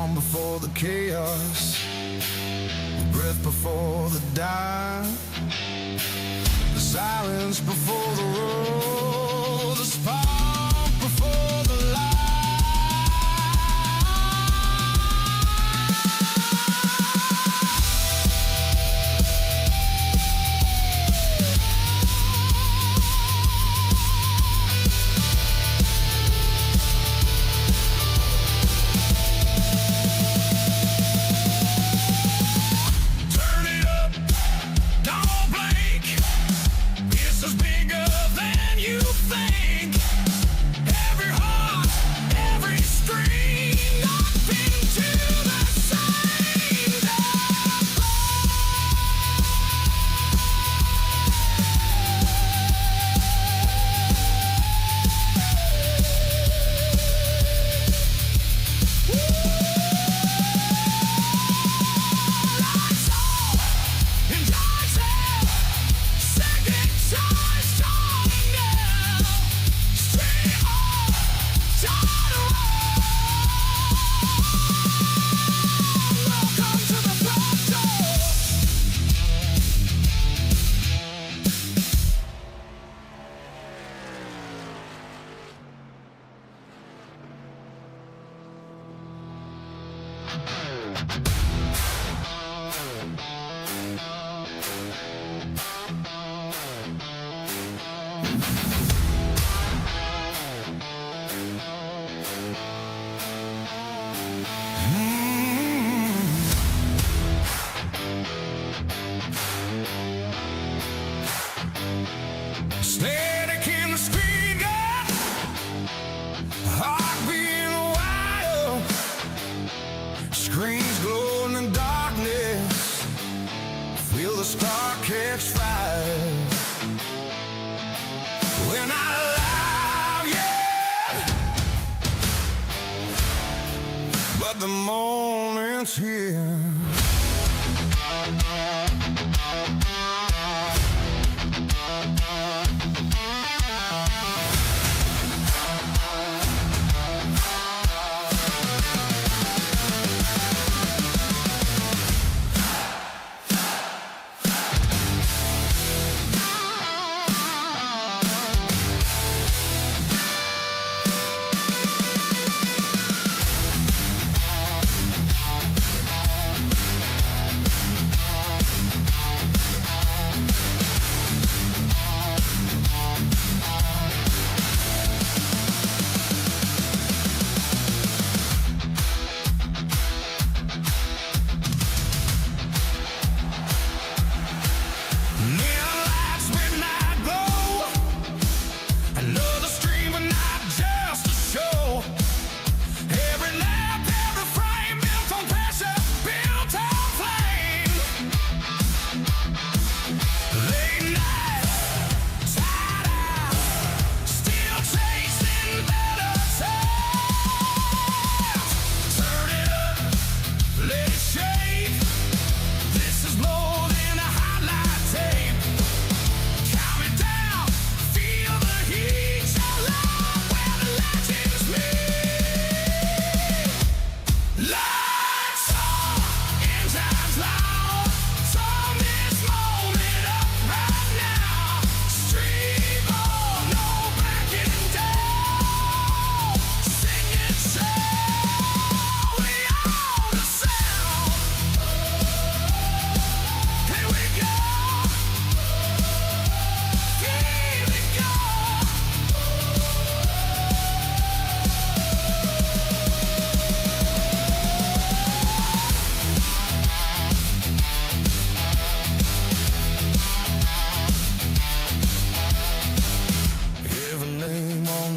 calm before the chaos, breath before the dive, the silence before the roar, the spark before the light. Static in the screen, heart beating wild, screens glowing in darkness, feel the spark catch fire. We're not alive yet, but the moment's here.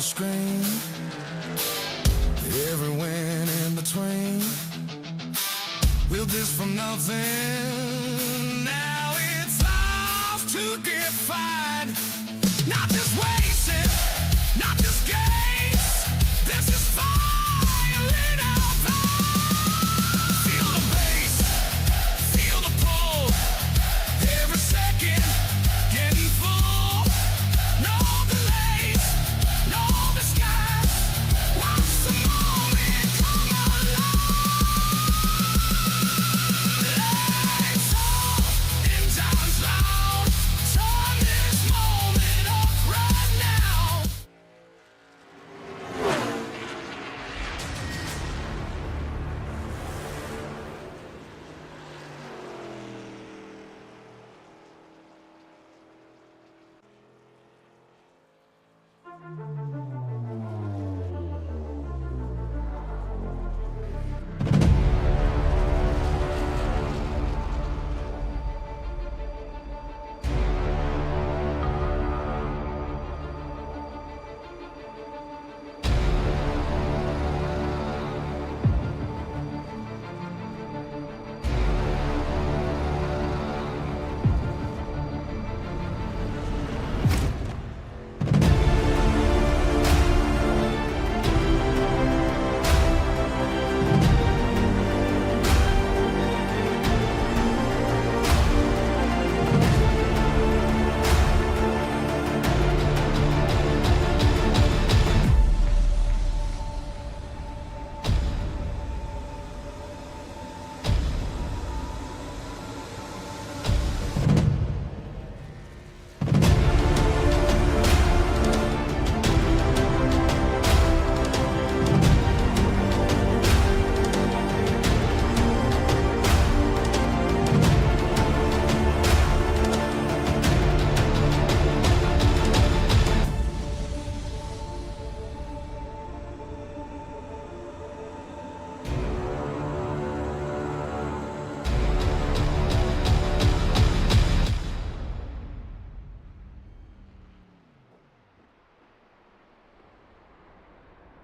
Screen, every win in between. Built this from nothing, now it's ours to get fine. Not just wasted, not just games, this is fire in our veins. Feel the bass, feel the pull, every second getting full. No delays, no disguise, watch the moment come alive.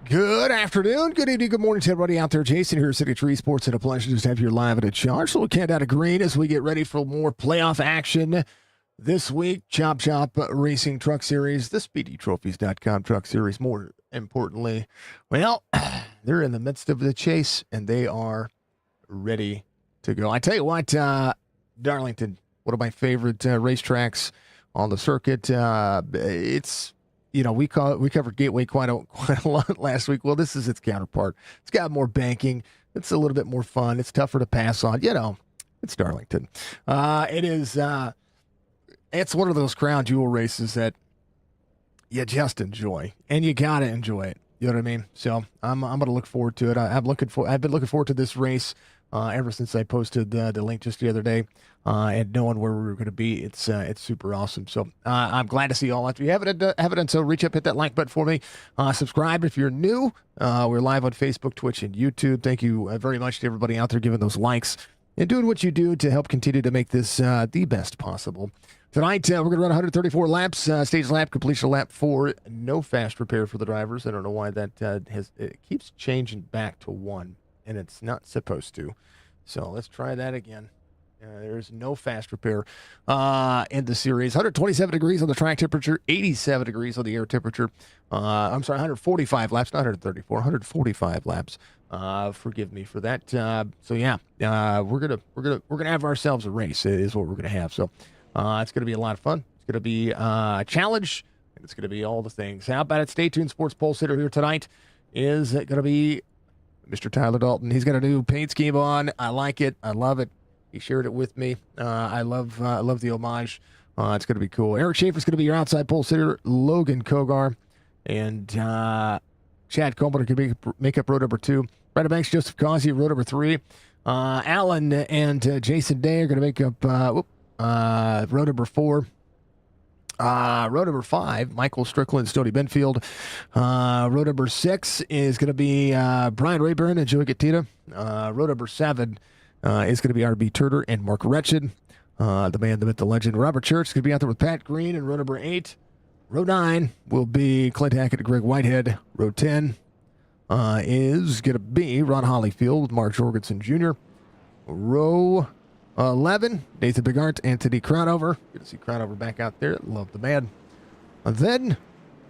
Good afternoon, good evening, good morning to everybody out there. Jason here, City Tree Sports, and a pleasure to just have you live at a charge. So we can't out of green as we get ready for more playoff action this week. Chop Racing Truck Series, the SpeedyTrophies.com Truck Series. More importantly, well, they're in the midst of the chase and they are ready to go. I tell you what, Darlington, one of my favorite racetracks on the circuit. It's we covered Gateway quite a lot last week. Well, this is its counterpart. It's got more banking. It's a little bit more fun. It's tougher to pass on. It's Darlington. It's one of those crown jewel races that you just enjoy, and you gotta enjoy it. You know what I mean? So I'm gonna look forward to it. I've been looking forward to this race ever since I posted the link just the other day, and knowing where we were going to be. It's super awesome. So I'm glad to see you all. If you haven't done so, reach up, hit that like button for me. Subscribe if you're new. We're live on Facebook, Twitch, and YouTube. Thank you very much to everybody out there giving those likes and doing what you do to help continue to make this the best possible. Tonight, we're going to run 134 laps, stage lap, completion lap 4. No fast repair for the drivers. I don't know why that it keeps changing back to 1, and it's not supposed to. So let's try that again. There's no fast repair in the series. 127 degrees on the track temperature, 87 degrees on the air temperature. 145 laps, not 134, 145 laps. Forgive me for that. We're gonna have ourselves a race. Is what we're gonna have. So it's gonna be a lot of fun. It's gonna be a challenge, and it's gonna be all the things. How about it? Stay tuned. Sports Pulse Hitter here tonight is gonna be Mr. Tyler Dalton. He's got a new paint scheme on. I like it. I love it. He shared it with me. I love the homage. It's going to be cool. Eric Schaefer's going to be your outside pole sitter. Logan Kogar and Chad Coleman are going to make up row number 2. Brandon Banks, Joseph Causey, row number 3. Alan and Jason Day are going to make up row number 4. Row number 5, Michael Strickland, Stoney Benfield. Row number 6 is going to be Brian Rayburn and Joey Gattita. Row number 7 is going to be R.B. Turner and Mark Wretched. The man, the myth, the legend. Robert Church is going to be out there with Pat Green in row number 8. Row 9 will be Clint Hackett and Greg Whitehead. Row 10 is going to be Ron Hollyfield with Mark Jorgensen Jr. Row 11, Nathan Bigart, Anthony Crownover. Good to see Crownover back out there. Love the man. And then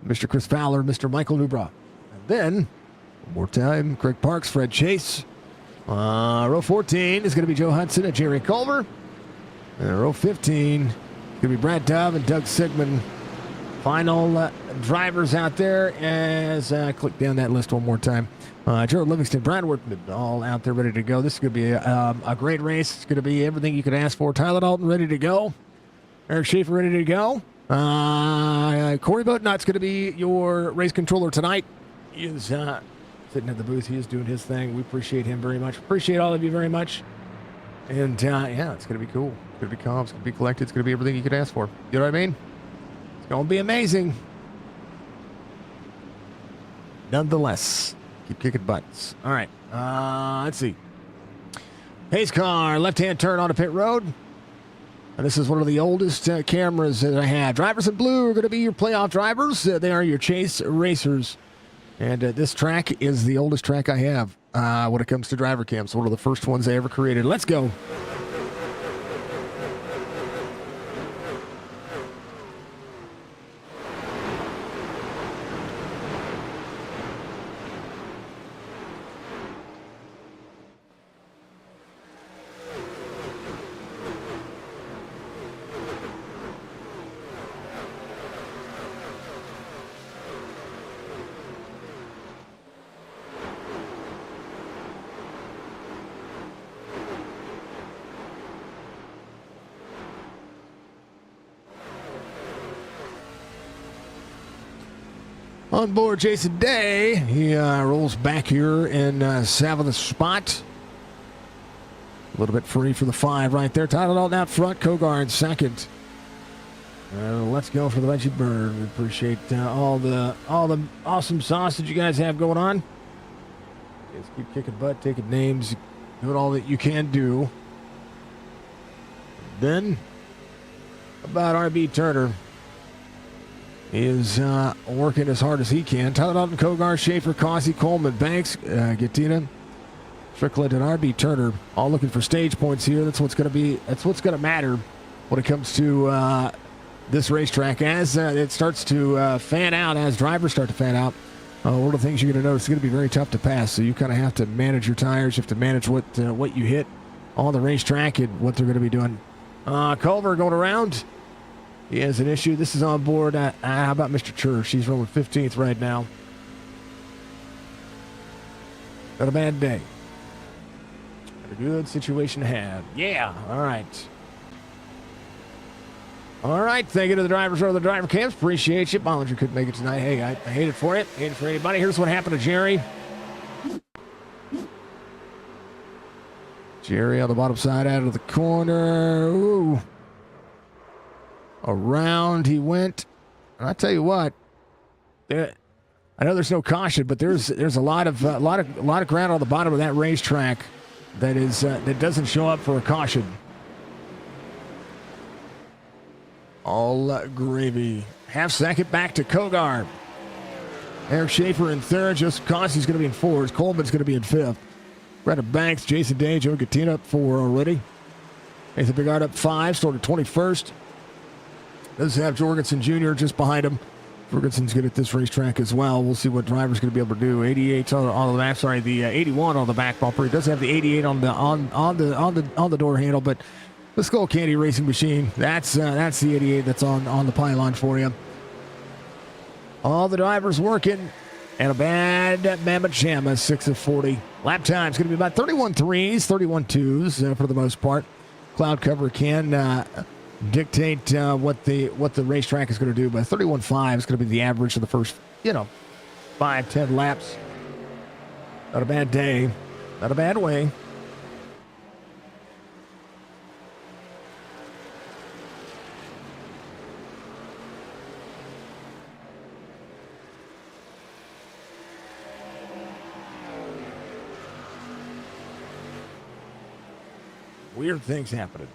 Mr. Chris Fowler, Mr. Michael Newbra. And then, one more time, Craig Parks, Fred Chase. Row 14 is going to be Joe Hudson and Jerry Culver. And row 15 is going to be Brad Dove and Doug Sigmund. Final drivers out there as I click down that list one more time. Gerald Livingston, Brad Workman, all out there ready to go. This is going to be a great race. It's going to be everything you could ask for. Tyler Dalton ready to go. Eric Schaefer ready to go. Corey Boatnot's going to be your race controller tonight. He is sitting in the booth. He is doing his thing. We appreciate him very much. Appreciate all of you very much. And it's going to be cool. It's going to be calm. It's going to be collected. It's going to be everything you could ask for. You know what I mean? It's going to be amazing. nonetheless. Keep kicking butts. All right. Let's see. Pace car, left-hand turn onto pit road. And this is one of the oldest cameras that I have. Drivers in blue are going to be your playoff drivers. They are your chase racers. And this track is the oldest track I have when it comes to driver cams. One of the first ones they ever created. Let's go. On board Jason Day, he rolls back here in 7th spot. A little bit free for the 5 right there. Tyler Dalton out front, Kogar in 2nd. Let's go for the Veggie Bird. We appreciate all the awesome sauce that you guys have going on. Just keep kicking butt, taking names, doing all that you can do. Then, about RB Turner. He is working as hard as he can. Tyler Dalton, Kogar, Schaefer, Causey, Coleman, Banks, Gattina, Strickland, and RB Turner all looking for stage points here. That's what's going to matter when it comes to this racetrack. As it starts to fan out, as drivers start to fan out, one of the things you're going to notice is going to be very tough to pass. So you kind of have to manage your tires. You have to manage what you hit on the racetrack and what they're going to be doing. Culver going around. He has an issue. This is on board. How about Mr. Church? He's rolling 15th right now. Got a bad day. Got a good situation to have. Yeah. All right. All right. Thank you to the drivers or the driver camps. Appreciate you. Bollinger couldn't make it tonight. Hey, I hate it for it. Hate it for anybody. Here's what happened to Jerry. Jerry on the bottom side out of the corner. Ooh. Around he went. And I tell you what, I know there's no caution, but there's a lot of ground on the bottom of that racetrack that doesn't show up for a caution. All gravy. Half second back to Kogar. Eric Schaefer in 3rd. Joseph Causey's going to be in 4th. Coleman's going to be in 5th. Brandon Banks, Jason Day, Joe Gattina up 4 already. Nathan Bigard up 5, started 21st. Does have Jorgensen Jr. just behind him. Jorgensen's good at this racetrack as well. We'll see what driver's going to be able to do. 88 on the back. Sorry, the 81 on the back bumper. He does have the 88 on the door handle, but the Skull Candy Racing Machine. That's the 88 that's on the pylon for you. All the drivers working, and a bad Mammoth Jamma, 6 of 40. Lap time's going to be about 31 threes, 31 twos for the most part. Cloud cover can dictate what the racetrack is going to do, but 31.5 is going to be the average of the first 5-10 laps. Not a bad day, not a bad way. Weird things happening.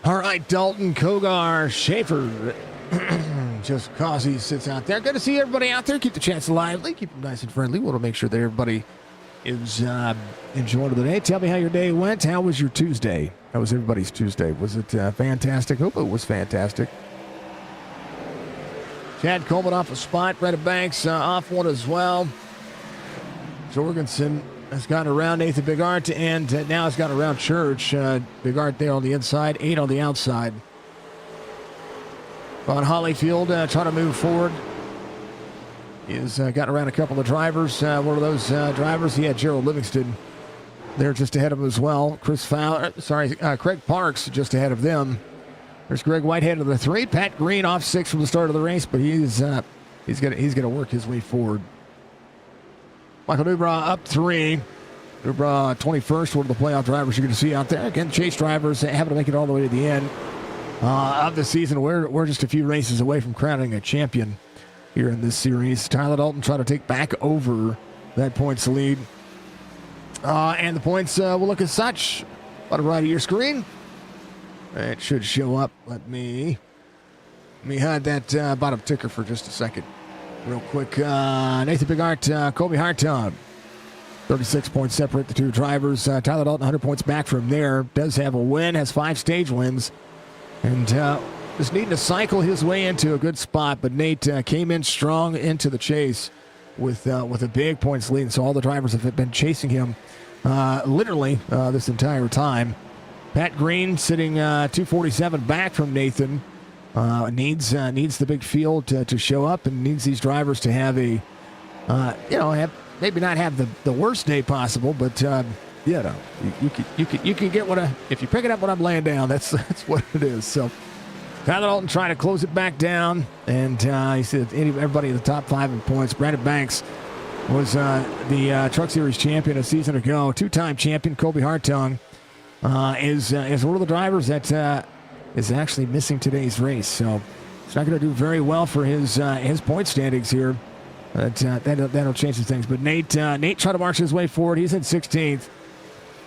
All right, Dalton, Kogar, Schaefer. Just Causey sits out there. Good to see everybody out there. Keep the chats lively. Keep them nice and friendly. We want to make sure that everybody is enjoying the day. Tell me how your day went. How was your Tuesday? How was everybody's Tuesday? Was it fantastic? Hope it was fantastic. Chad Coleman off a spot. Brandon Banks off one as well. Jorgensen has gotten around Nathan Bigart, and now has gotten around Church. Bigart there on the inside, 8 on the outside. Ron Hollyfield trying to move forward. He's gotten around a couple of drivers. One of those drivers, he had Gerald Livingston there just ahead of him as well. Craig Parks just ahead of them. There's Greg Whitehead of the 3. Pat Green off 6 from the start of the race, but he's gonna work his way forward. Michael Newbra up 3. Group 21st, one of the playoff drivers you're going to see out there. Again, chase drivers having to make it all the way to the end of the season. We're just a few races away from crowning a champion here in this series. Tyler Dalton trying to take back over that points lead. And the points will look as such. Bottom right of your screen. It should show up. Let me hide that bottom ticker for just a second. Real quick. Nathan Bigart, Colby Hartog. 36 points separate the two drivers. Tyler Dalton, 100 points back from there. Does have a win, has 5 stage wins. And just needing to cycle his way into a good spot. But Nate came in strong into the chase with a big points lead. And so all the drivers have been chasing him literally this entire time. Pat Green sitting 247 back from Nathan. Needs the big field to show up, and needs these drivers to have a, maybe not have the worst day possible, but you can get if you pick it up what I'm laying down, that's what it is. So Tyler Dalton trying to close it back down, and he said everybody in the top 5 in points. Brandon Banks was the Truck Series champion a season ago, 2-time champion. Colby Hartung is one of the drivers that is actually missing today's race, so it's not going to do very well for his point standings here. That'll change some things. But Nate trying to march his way forward. He's in 16th.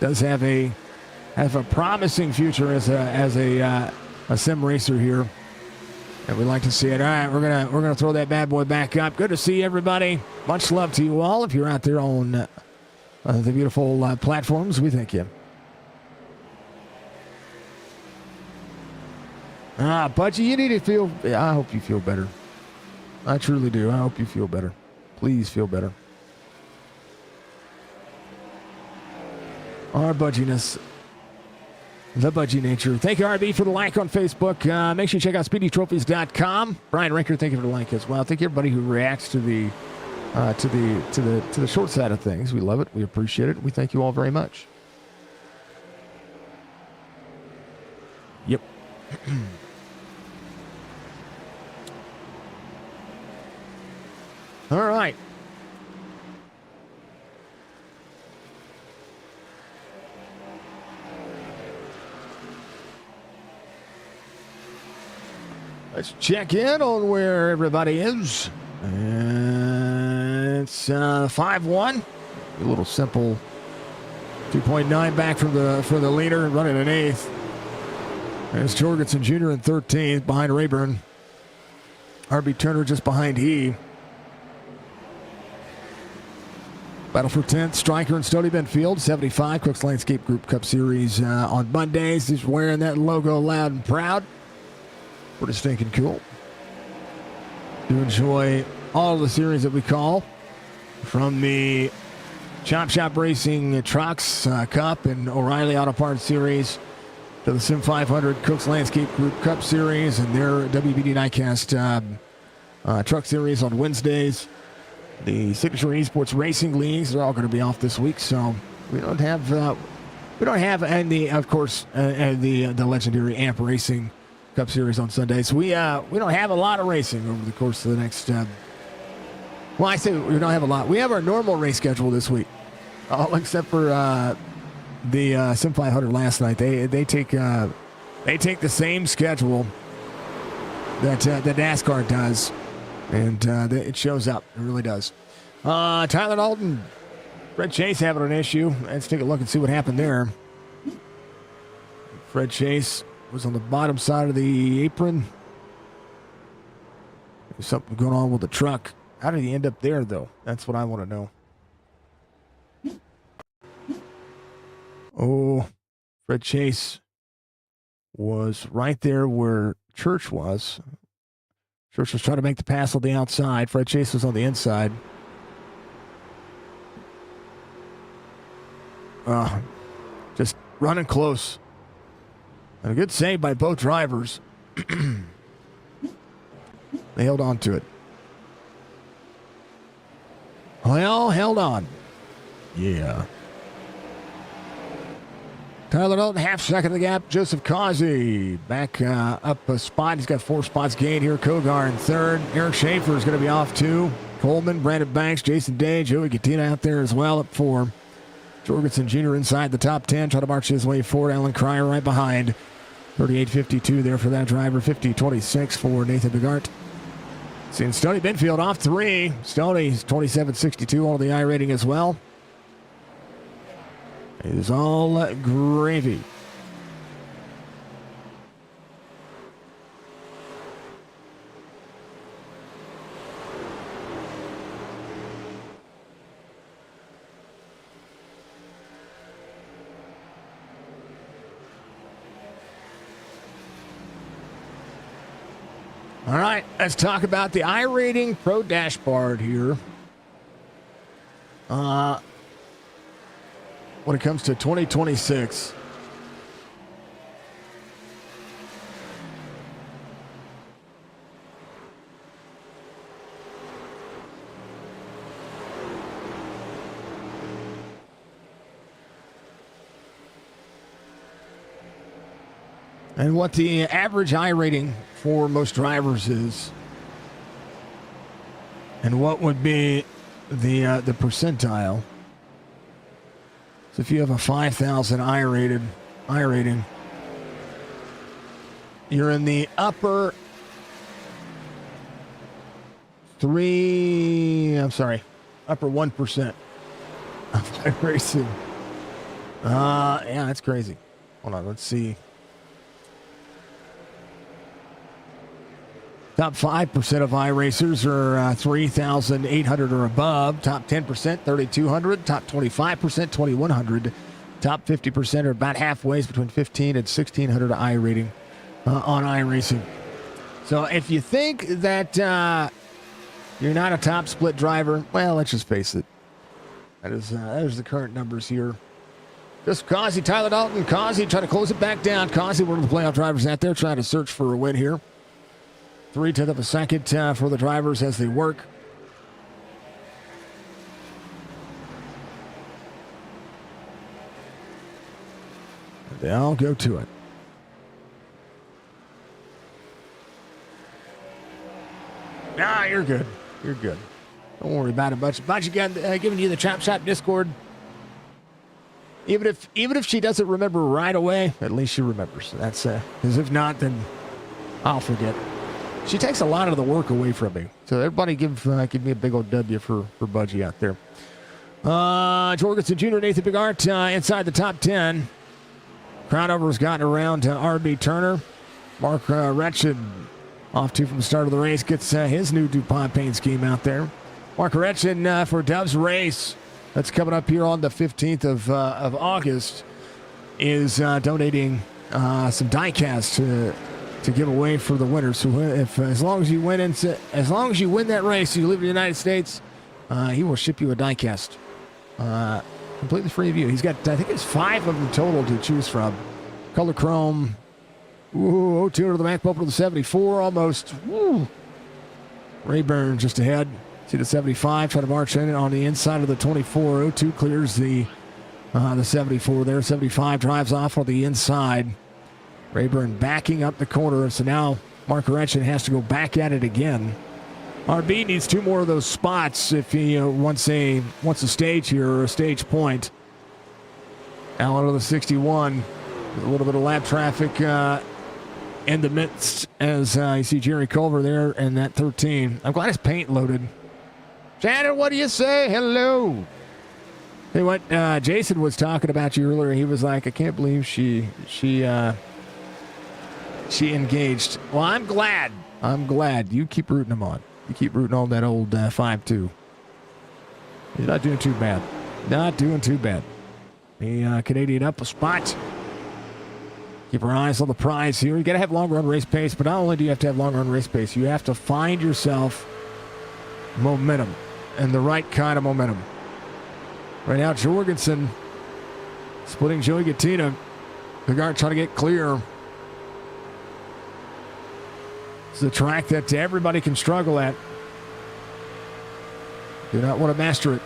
Does have a promising future as a sim racer here, and we like to see it. All right, we're gonna throw that bad boy back up. Good to see everybody. Much love to you all. If you're out there on the beautiful platforms, we thank you. Budgie, you need to feel. I hope you feel better. I truly do. I hope you feel better. Please feel better. Our budginess. The budgie nature. Thank you, RB, for the like on Facebook. Make sure you check out SpeedyTrophies.com. Brian Rinker, thank you for the like as well. Thank you, everybody who reacts to the short side of things. We love it. We appreciate it. We thank you all very much. Yep. All right. Let's check in on where everybody is. And it's 5-1. A little simple 2.9 back from the leader, running an 8th. There's Jorgensen Jr. in 13th behind Rayburn. RB Turner just behind he. Battle for 10th, Stryker and Stody Benfield, 75. Cooks Landscape Group Cup Series on Mondays. He's wearing that logo loud and proud. Pretty stinking cool. To enjoy all of the series that we call from the Chop Shop Racing Trucks Cup and O'Reilly Auto Parts Series to the Sim 500 Cooks Landscape Group Cup Series and their WBD Diecast Truck Series on Wednesdays. The Signature eSports Racing Leagues are all going to be off this week, so we don't have, and of course, the legendary AMP Racing Cup Series on Sundays. We don't have a lot of racing over the course of the next. Well, I say we don't have a lot. We have our normal race schedule this week, except for the Sim 500 last night. They take the same schedule that NASCAR does. And it shows up. It really does. Tyler Dalton, Fred Chase having an issue. Let's take a look and see what happened there. Fred Chase was on the bottom side of the apron. There's something going on with the truck. How did he end up there, though? That's what I want to know. Oh, Fred Chase was right there where Church was. Church was trying to make the pass on the outside. Fred Chase was on the inside. Just running close. And a good save by both drivers. They held on to it. Well, held on. Yeah. Tyler Dalton, half second of the gap. Joseph Causey back up a spot. He's got 4 spots gained here. Kogar in 3rd. Eric Schaefer is going to be off 2. Coleman, Brandon Banks, Jason Day, Joey Gattina out there as well at 4. Jorgensen Jr. inside the top 10, trying to march his way forward. Alan Cryer right behind. 38.52 there for that driver. 50.26 for Nathan Begart. Seeing Stoney Benfield off 3. Stoney's 27.62 on the iRating as well. It is all gravy. All right, let's talk about the iRating Pro Dashboard here. When it comes to 2026. And what the average iRating for most drivers is, and what would be the percentile. So if you have a 5,000 iRating, you're in the upper upper 1% of iRacing. Yeah, that's crazy. Hold on, let's see. Top 5% of iRacers are 3,800 or above. Top 10%, 3,200. Top 25%, 2,100. Top 50% are about halfway between 15 and 1,600 iRating on iRacing. So if you think that you're not a top split driver, well, let's just face it. That is the current numbers here. Just Causey, Tyler Dalton, Causey trying to close it back down. Causey, one of the playoff drivers out there trying to search for a win here. 0.3 of a second for the drivers as they work. They all go to it. Nah, you're good. You're good. Don't worry about it much. But you got giving you the Chop Shop Discord. Even if she doesn't remember right away, at least she remembers. That's because if not, then I'll forget. She takes a lot of the work away from me. So everybody give me a big old W for Budgie out there. Jorgensen Jr., Nathan Begart inside the top 10. Crownover's gotten around RB Turner. Mark Retchin off 2 from the start of the race. Gets his new DuPont paint scheme out there. Mark Retchin for Dove's race. That's coming up here on the 15th of August. Is donating some diecast to give away for the winner. So as long as you win that race, you live in the United States, he will ship you a diecast, completely free of you. He's got, I think it's 5 of them total to choose from. Color Chrome, 02 to the Mac Pope to the 74, almost. Woo. Rayburn just ahead. See the 75, try to march in on the inside of the 24. 02 clears the 74 there. 75 drives off on the inside. Rayburn backing up the corner, so now Mark Retchin has to go back at it again. RB needs 2 more of those spots if he wants a stage here or a stage point. Allen to the 61, with a little bit of lap traffic in the midst as you see Jerry Culver there and that 13. I'm glad his paint loaded. Shannon, what do you say? Hello. Hey, what Jason was talking about you earlier. He was like, I can't believe she engaged. Well, I'm glad. You keep rooting him on. You keep rooting on that old 5-2. He's not doing too bad. Not doing too bad. The Canadian up a spot. Keep our eyes on the prize here. You got to have long run race pace, but not only do you have to have long run race pace, you have to find yourself momentum and the right kind of momentum. Right now, Jorgensen splitting Joey Gattina. The guard trying to get clear. It's a track that everybody can struggle at. Do not want to master it.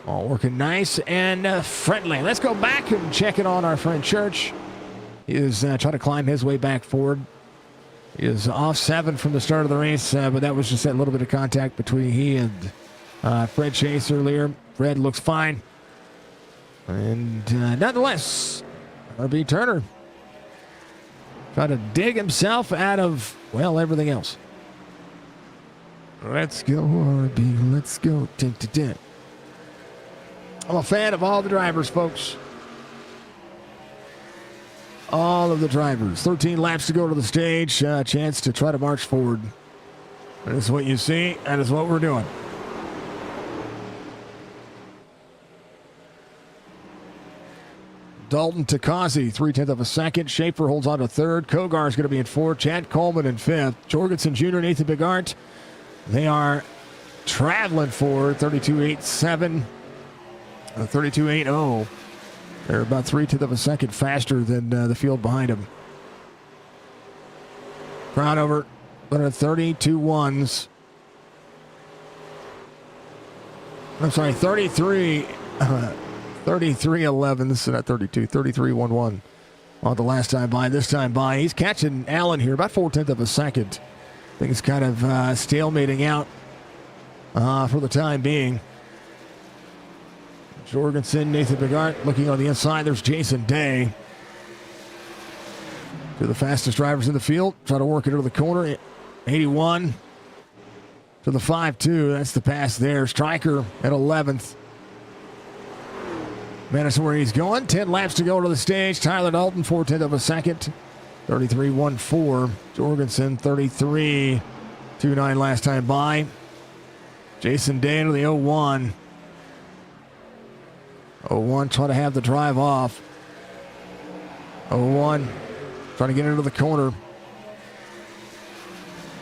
All working nice and friendly. Let's go back and check it on our friend Church. He is trying to climb his way back forward. He is off 7 from the start of the race, but that was just that little bit of contact between he and Fred Chase earlier. Fred looks fine. And nonetheless, R.B. Turner trying to dig himself out of, well, everything else. Let's go, R.B. Let's go. I'm a fan of all the drivers, folks. All of the drivers. 13 laps to go to the stage. Chance to try to march forward. That is what you see. That is what we're doing. Dalton Takazi, 0.3 of a second. Schaefer holds on to third. Kogar is going to be in fourth. Chad Coleman in fifth. Jorgensen Jr., Nathan Bigart. They are traveling for 32.87, 32.80. They're about 0.3 of a second faster than the field behind them. Crown over, but at 32.1s. I'm sorry, 33. 33.11, so not 32, 33.11 on the last time by. This time by, he's catching Allen here, about 0.4 of a second. Things kind of stalemating out for the time being. Jorgensen, Nathan Bigart looking on the inside. There's Jason Day. Two of the fastest drivers in the field. Try to work it into the corner. 81 to the 5-2. That's the pass there. Stryker at 11th. Madison where he's going. 10 laps to go to the stage. Tyler Dalton, 0.4 of a second. 33.14. Jorgensen, 33.29 last time by. Jason Day into the 0-1. 0-1 trying to have the drive off. 0-1 trying to get into the corner.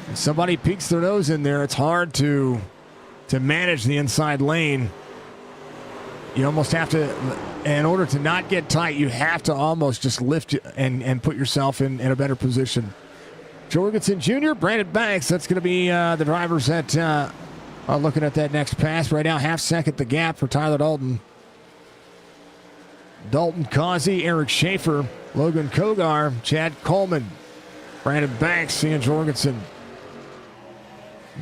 If somebody peeks their nose in there, it's hard to manage the inside lane. You almost have to, in order to not get tight, you have to almost just lift and put yourself in a better position. Jorgensen Jr., Brandon Banks, that's going to be the drivers that are looking at that next pass. Right now, half second the gap for Tyler Dalton. Dalton Causey, Eric Schaefer, Logan Kogar, Chad Coleman, Brandon Banks, Ian Jorgensen.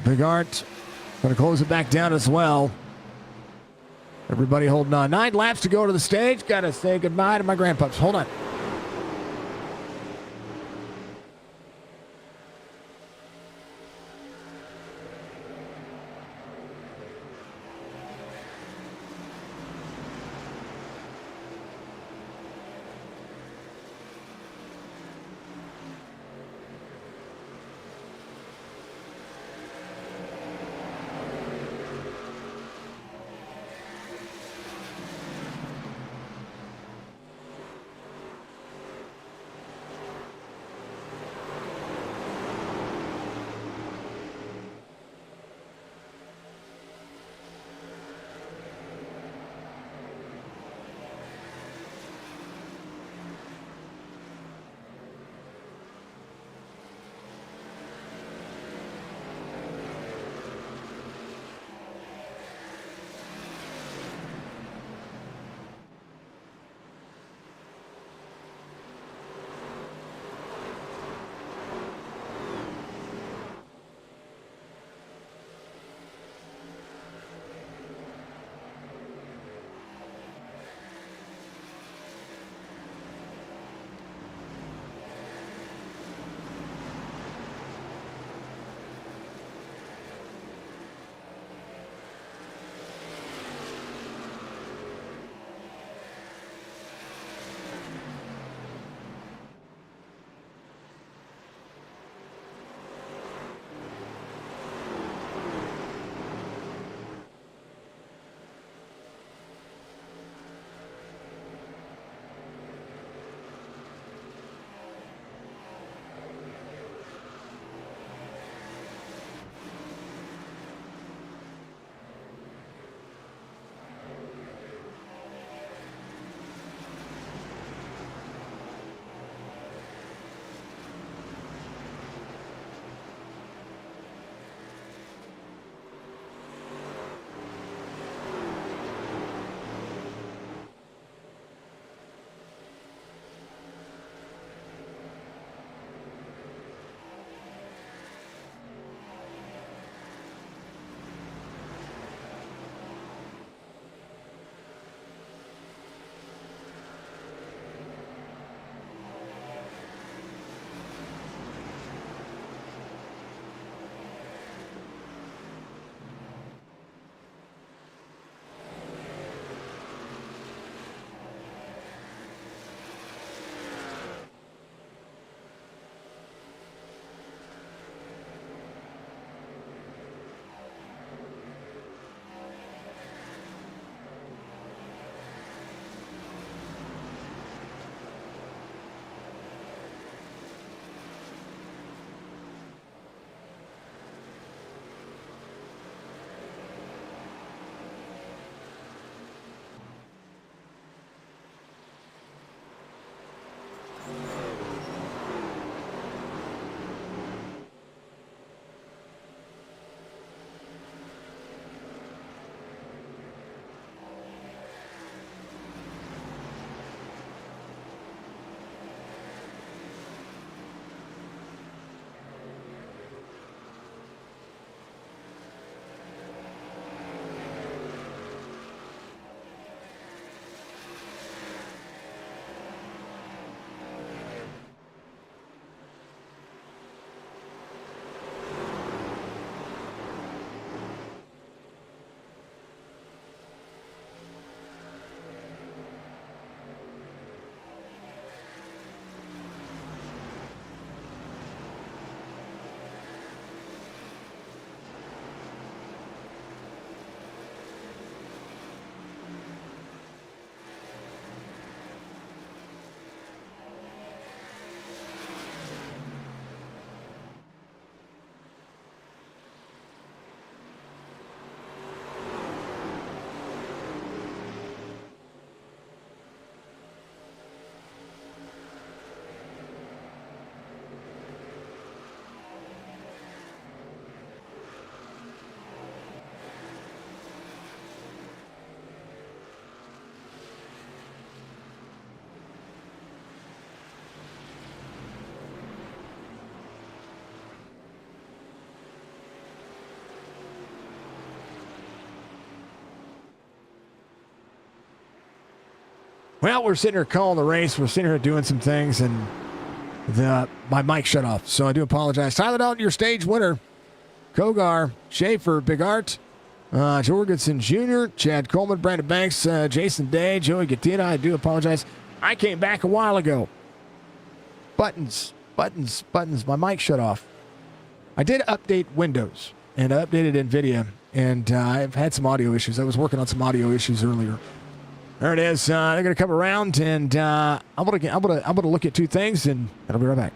Bigart going to close it back down as well. Everybody holding on. 9 laps to go to the stage. Got to say goodbye to my grandpups. Hold on. Well, we're sitting here calling the race. We're sitting here doing some things, and my mic shut off. So I do apologize. Tyler Dalton, your stage winner. Kogar, Schaefer, Big Art, Jorgensen Jr., Chad Coleman, Brandon Banks, Jason Day, Joey Gattina. I do apologize. I came back a while ago. Buttons. My mic shut off. I did update Windows, and I updated NVIDIA, and I've had some audio issues. I was working on some audio issues earlier. There it is. They're going to come around, and I'm gonna look at two things, and I'll be right back.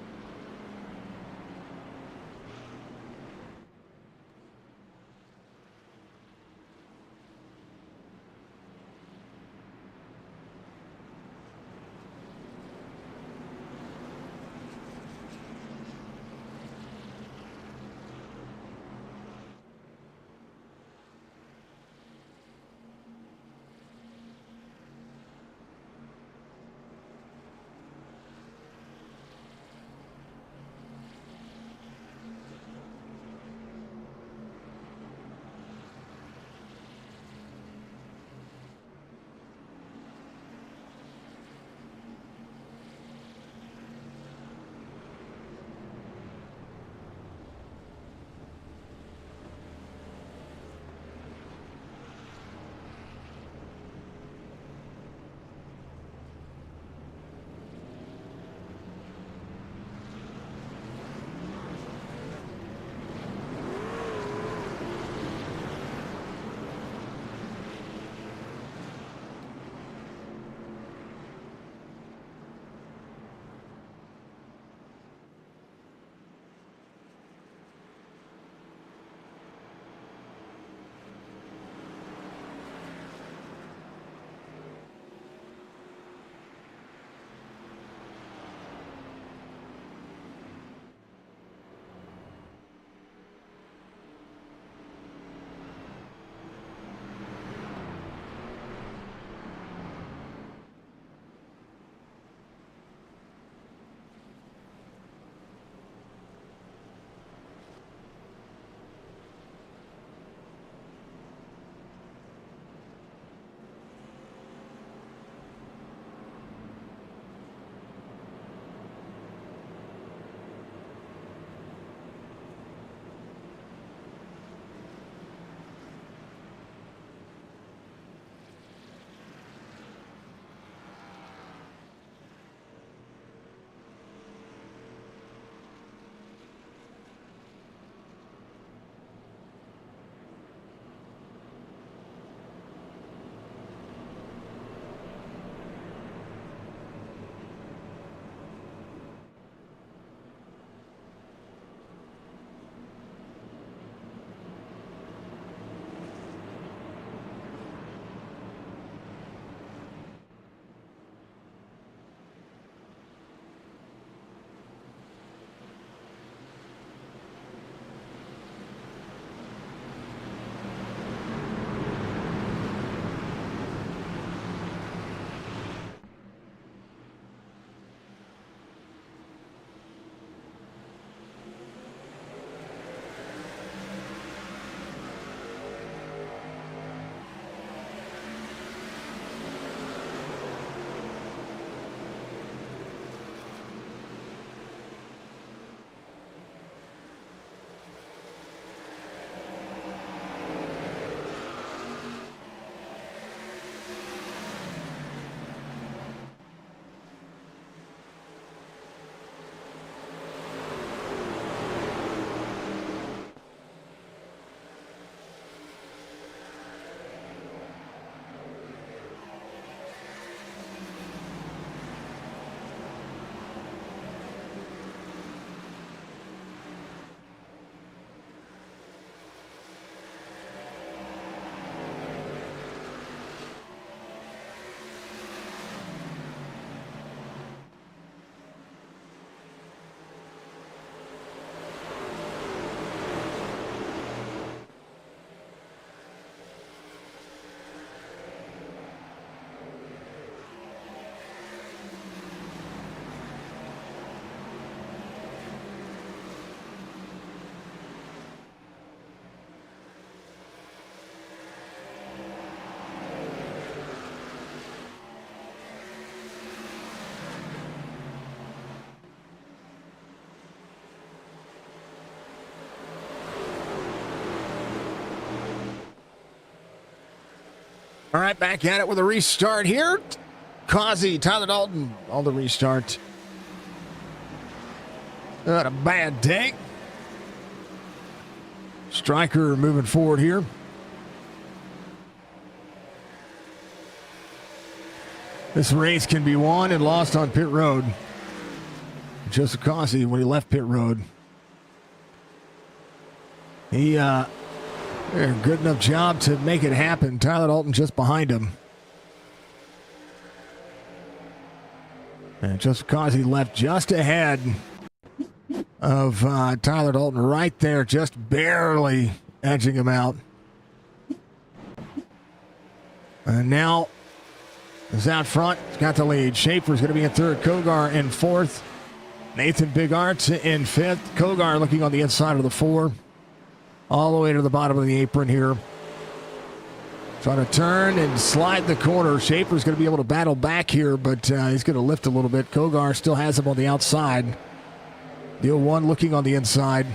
All right, back at it with a restart here. Causey, Tyler Dalton on the restart. Not a bad day. Striker moving forward here. This race can be won and lost on pit road. Joseph Causey, when he left pit road, he did a good enough job to make it happen. Tyler Dalton just behind him. And Joseph Causey left just ahead of Tyler Dalton right there, just barely edging him out. And now is out front. He's got the lead. Schaefer's going to be in third. Kogar in fourth. Nathan Bigart in fifth. Kogar looking on the inside of the four. All the way to the bottom of the apron here. Trying to turn and slide the corner. Schaefer's going to be able to battle back here, but he's going to lift a little bit. Kogar still has him on the outside. The 01 looking on the inside.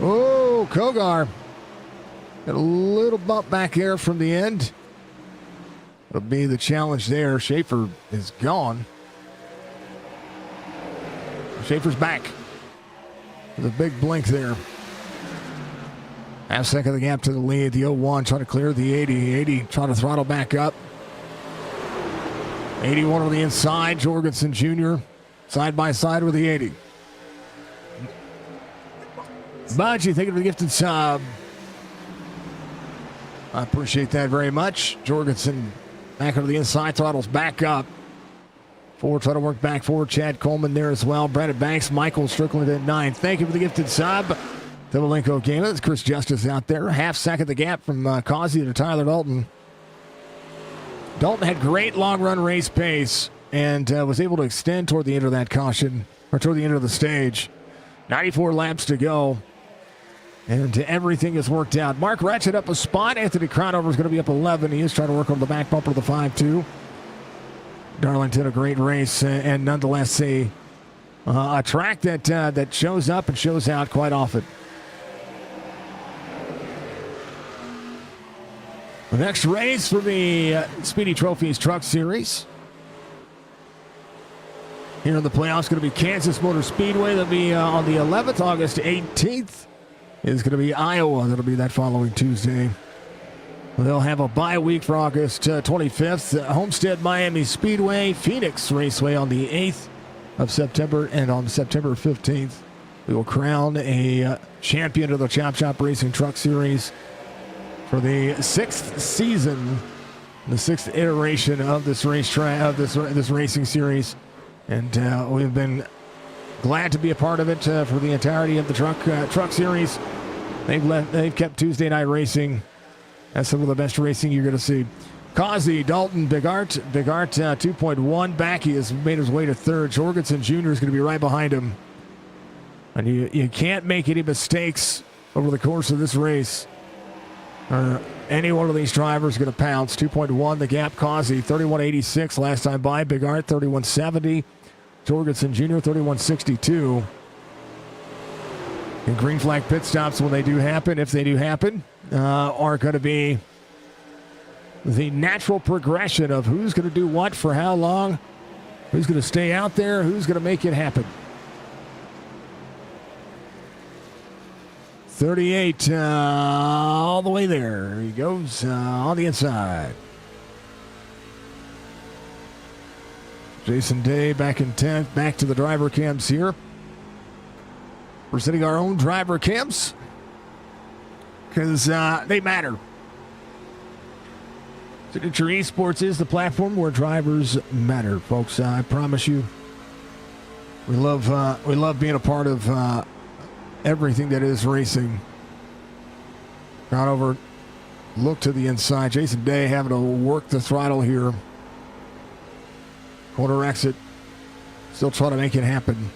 Oh, Kogar. Got a little bump back here from the end. It'll be the challenge there. Schaefer is gone. Schaefer's back. With a big blink there. Half second of the gap to the lead. The 01 trying to clear the 80. 80 trying to throttle back up. 81 on the inside. Jorgensen Jr. side by side with the 80. Budgie, thank you for the gifted sub. I appreciate that very much. Jorgensen back over the inside. Throttles back up. Four trying to work back forward. Chad Coleman there as well. Brandon Banks, Michael Strickland at 9. Thank you for the gifted sub. The Malenko game. That's Chris Justice out there. Half second the gap from Causey to Tyler Dalton. Dalton had great long run race pace and was able to extend toward the end of that caution, or toward the end of the stage. 94 laps to go. And everything has worked out. Mark Ratchet up a spot. Anthony Crownover is going to be up 11. He is trying to work on the back bumper of the 5-2. Darlington, a great race, and nonetheless a track that shows up and shows out quite often. The next race for the Speedy Trophies Truck Series. Here in the playoffs, going to be Kansas Motor Speedway. That'll be on the 11th, August 18th. Is going to be Iowa. That'll be that following Tuesday. They'll have a bye week for August 25th. Homestead Miami Speedway, Phoenix Raceway on the 8th of September. And on September 15th, we will crown a champion of the Chop Chop Racing Truck Series for the 6th season, the 6th iteration of this racetrack, of this racing series. And we've been glad to be a part of it for the entirety of the truck series. They've kept Tuesday night racing. That's some of the best racing you're going to see. Causey, Dalton, Bigart 2.1 back. He has made his way to third. Jorgensen Jr. is going to be right behind him. And you can't make any mistakes over the course of this race. Any one of these drivers is going to pounce. 2.1 the gap. Causey 31.86 last time by. Bigart 31.70. Jorgensen Jr. 31.62. And green flag pit stops, when they do happen, if they do happen, are going to be the natural progression of who's going to do what for how long, who's going to stay out there, who's going to make it happen. 38 all the way there. He goes on the inside. Jason Day back in 10th. Back to the driver cams here. We're setting our own driver cams because they matter. Signature eSports is the platform where drivers matter, folks. I promise you, we love being a part of everything that is racing. Got over, look to the inside. Jason Day having to work the throttle here. Corner exit. Still trying to make it happen.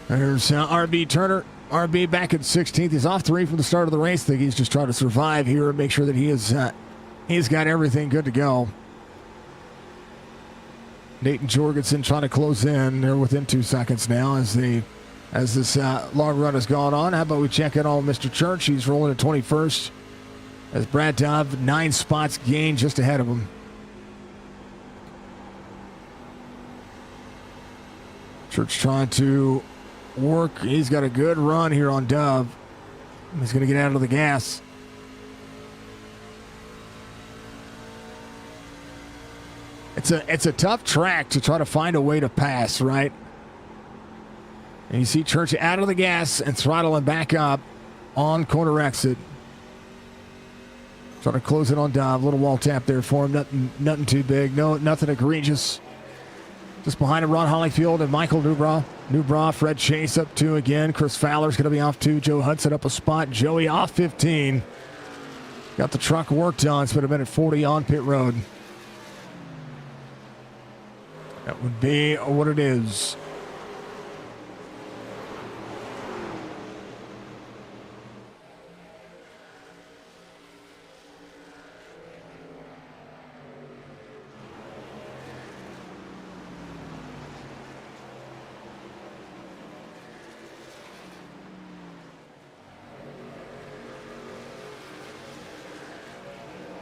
There's RB Turner. RB back at 16th. He's off 3 from the start of the race. I think he's just trying to survive here and make sure that he's got everything good to go. Nathan Jorgensen trying to close in. They're within 2 seconds now as this long run has gone on. How about we check in on Mr. Church? He's rolling at 21st. As Brad Dove, 9 spots gained just ahead of him. Church trying to work. He's got a good run here on Dove. He's going to get out of the gas. It's a tough track to try to find a way to pass, right? And you see Church out of the gas and throttling back up on corner exit. Trying to close it on Dove. Little wall tap there for him. Nothing too big. Nothing egregious. Just behind him, Ron Holleyfield and Michael Newbra. Fred Chase up 2 again. Chris Fowler's going to be off 2. Joe Hudson up a spot. Joey off 15. Got the truck worked on. Spent a minute 40 on pit road. That would be what it is.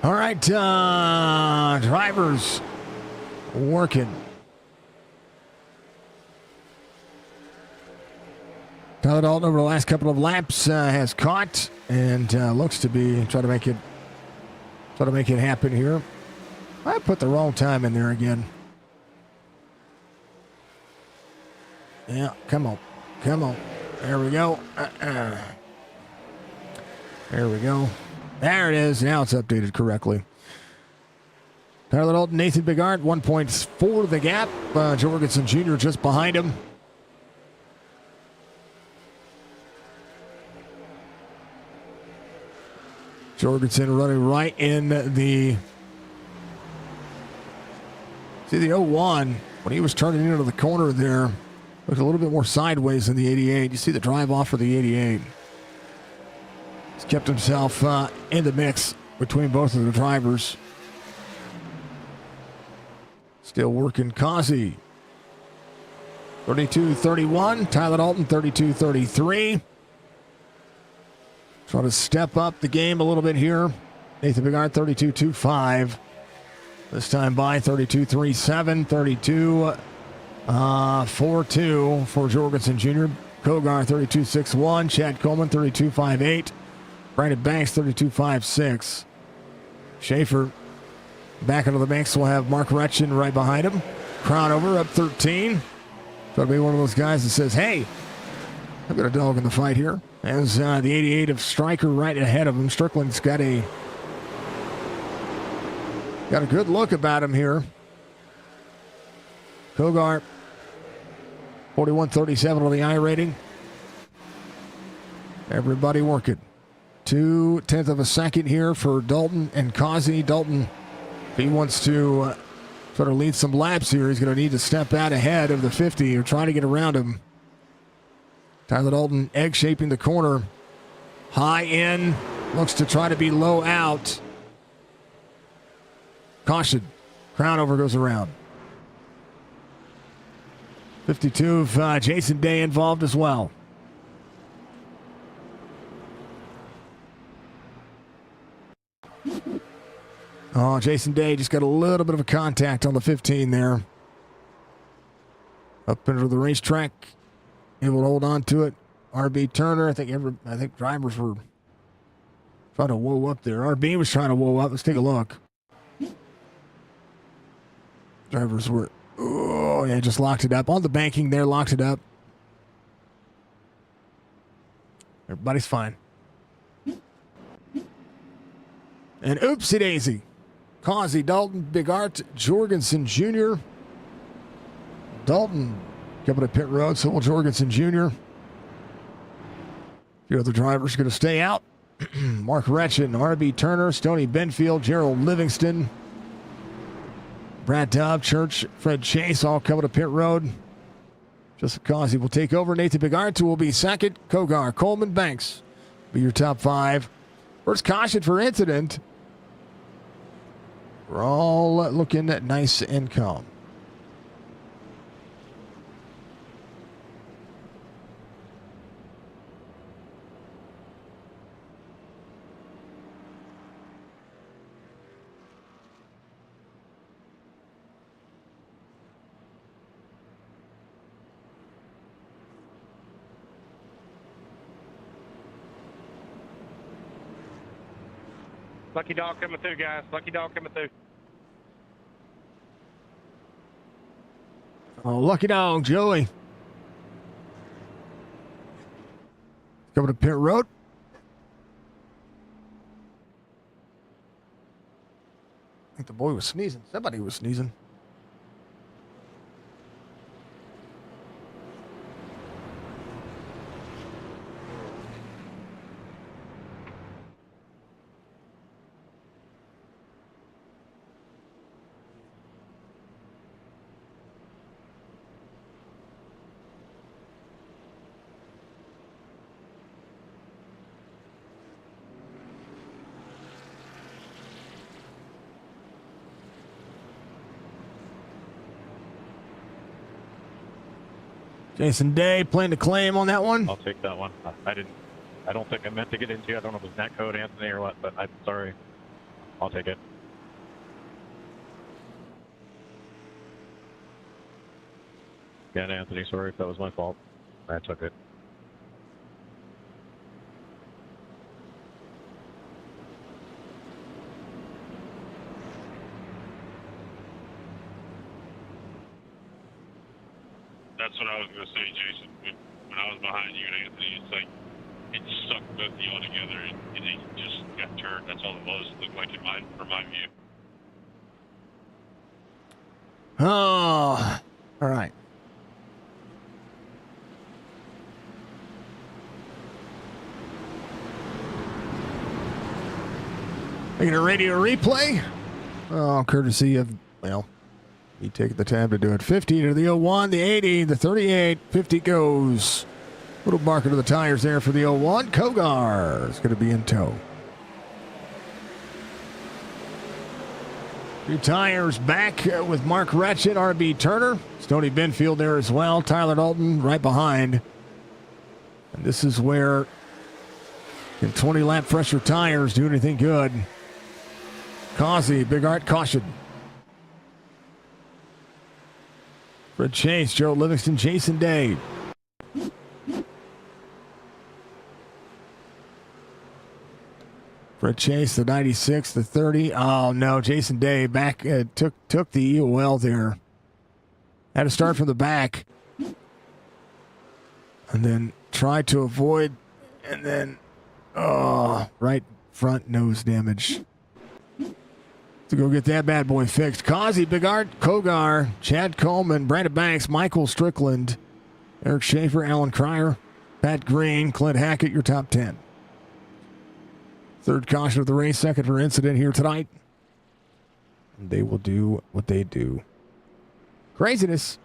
All right, drivers working. Tyler Dalton over the last couple of laps has caught and looks to be try to make it happen here. I put the wrong time in there again. Yeah, come on. There we go. There we go. There it is. Now it's updated correctly. Tyler Dalton, Nathan Bigart, 1.4 the gap. Jorgensen Jr. just behind him. Jorgensen running right in the... See the 01, when he was turning into the corner there, looked a little bit more sideways than the 88. You see the drive off for the 88. He's kept himself in the mix between both of the drivers. Still working Causey. 32-31. Tyler Dalton, 32-33. Trying to step up the game a little bit here. Nathan Bigart, 32-25. This time by 32-37. 32-42 for Jorgensen Jr. Kogar, 32-61. Chad Coleman, 32-58. Brandon Banks, 32.56. Schaefer back into the mix. We'll have Mark Retchen right behind him. Crownover up 13. That'll be one of those guys that says, hey, I've got a dog in the fight here. As the 88 of Stryker right ahead of him. Strickland's got a good look about him here. Kogar, 41.37 on the iRating. Everybody working. 0.2 of a second here for Dalton and Causey. Dalton, if he wants to sort of lead some laps here, he's going to need to step out ahead of the 50 or try to get around him. Tyler Dalton egg shaping the corner. High in, looks to try to be low out. Caution. Crownover goes around. 52 of Jason Day involved as well. Oh, Jason Day just got a little bit of a contact on the 15 there. Up into the racetrack. Able to hold on to it. RB Turner, I think drivers were trying to whoa up there. RB was trying to whoa up. Let's take a look. Drivers were, oh yeah, just locked it up. On the banking there, locked it up. Everybody's fine. And oopsie daisy. Causey, Dalton, Bigart, Jorgensen Jr. Dalton coming to pit road, so will Jorgensen Jr. A few other drivers going to stay out. Mark Retchen, RB Turner, Stoney Benfield, Gerald Livingston, Brad Dove, Church, Fred Chase, all coming to pit road. Joseph Causey will take over. Nathan Bigart will be second. Kogar, Coleman, Banks be your top 5. First caution for incident. We're all looking nice and calm. Lucky dog coming through, guys. Lucky dog coming through. Oh, lucky dog, Joey. Coming to pit road. I think the boy was sneezing. Somebody was sneezing. Jason Day playing the claim on that one. I'll take that one. I don't think I meant to get into. I don't know if it was net code Anthony or what, but I'm sorry. I'll take it. Again, Anthony, sorry if that was my fault. I took it. That's what I was going to say, Jason. When I was behind you and Anthony, it's like it sucked both of y'all together, and it just got turned. That's all it was. It looked like from my view. Oh, all right. Making a radio replay. Oh, courtesy of, well, he taking the time to do it. 50 to the 01, the 80, the 38, 50 goes. Little marker to the tires there for the 01. Kogar is going to be in tow. 3 tires back with Mark Ratchet, RB Turner. Stoney Benfield there as well. Tyler Dalton right behind. And this is where can 20-lap fresher tires do anything good? Causey, Big Art, caution. Fred Chase, Joe Livingston, Jason Day. Fred Chase, the 96, the 30. Oh, no, Jason Day back took the EOL there. Had to start from the back. And then tried to avoid. And then, right front nose damage. To go get that bad boy fixed. Causey, Big Art, Kogar, Chad Coleman, Brandon Banks, Michael Strickland, Eric Schaefer, Alan Cryer, Pat Green, Clint Hackett, your top 10. Third caution of the race, second for incident here tonight. And they will do what they do. Craziness.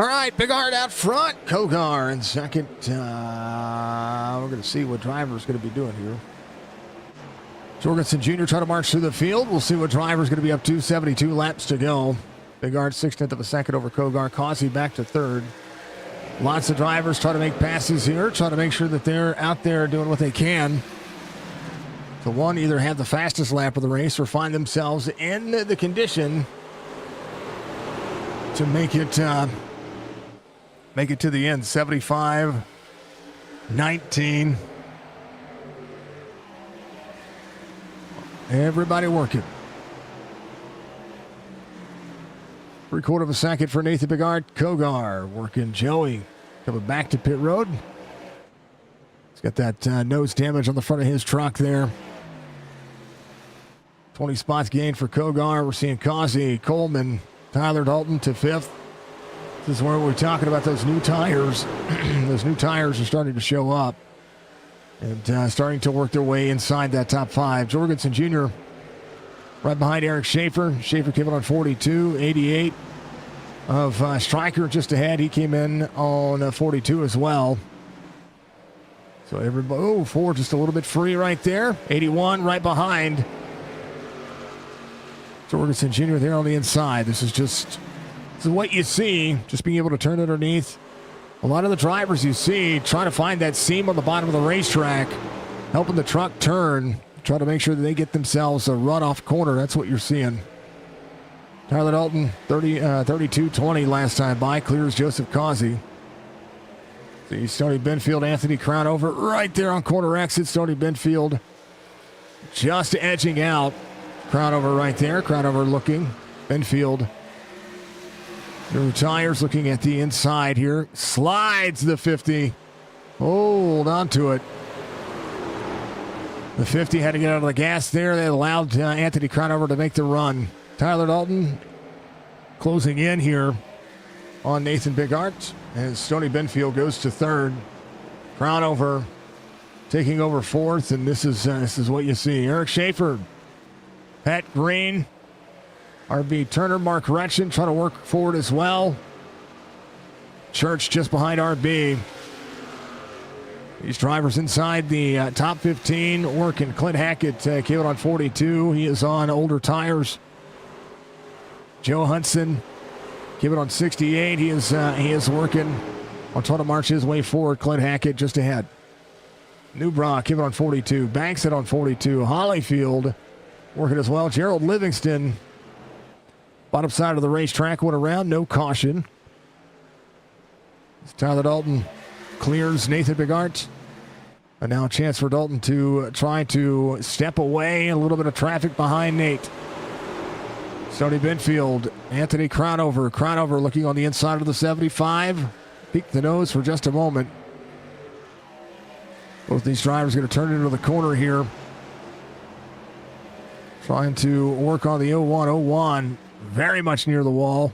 All right, Big Art out front. Kogar in second. We're going to see what driver's going to be doing here. Jorgensen Jr. trying to march through the field. We'll see what driver's going to be up to. 72 laps to go. Big Art 16th of a second over Kogar. Causey back to third. Lots of drivers trying to make passes here, trying to make sure that they're out there doing what they can to one, either have the fastest lap of the race or find themselves in the condition to make it to the end. 75-19. Everybody working. 3/4 of a second for Nathan Bigard. Kogar working Joey. Coming back to pit road. He's got that nose damage on the front of his truck there. 20 spots gained for Kogar. We're seeing Causey, Coleman, Tyler Dalton to fifth. This is where we're talking about those new tires. Those new tires are starting to show up and starting to work their way inside that top five. Jorgensen Jr. right behind Eric Schaefer. Schaefer came in on 42, 88 of Stryker just ahead. He came in on 42 as well. So everybody, Ford just a little bit free right there. 81 right behind Jorgensen Jr. there on the inside. This is what you see, just being able to turn underneath. A lot of the drivers you see try to find that seam on the bottom of the racetrack, helping the truck turn, try to make sure that they get themselves a run-off corner. That's what you're seeing. Tyler Dalton, 32-20 last time by, clears Joseph Causey. See Stoney Benfield, Anthony Crownover right there on corner exit. Stoney Benfield just edging out. Crownover right there. Crownover looking. Benfield. New tires looking at the inside here. Slides the 50. Hold on to it. The 50 had to get out of the gas there. They allowed Anthony Crownover to make the run. Tyler Dalton closing in here on Nathan Bigart as Stoney Benfield goes to third. Crownover taking over fourth, and this is what you see. Eric Schaefer, Pat Green, RB Turner, Mark Retchen trying to work forward as well. Church just behind RB. These drivers inside the top 15 working. Clint Hackett came in on 42. He is on older tires. Joe Hudson came in on 68. He is working on trying to march his way forward. Clint Hackett just ahead. Newbrock came in on 42. Bankset on 42. Hollyfield working as well. Gerald Livingston, bottom side of the racetrack, went around. No caution. Tyler Dalton clears Nathan Bigart. And now a chance for Dalton to try to step away. A little bit of traffic behind Nate. Stoney Benfield, Anthony Crownover. Crownover looking on the inside of the 75. Peek the nose for just a moment. Both these drivers going to turn into the corner here. Trying to work on the 01. Very much near the wall.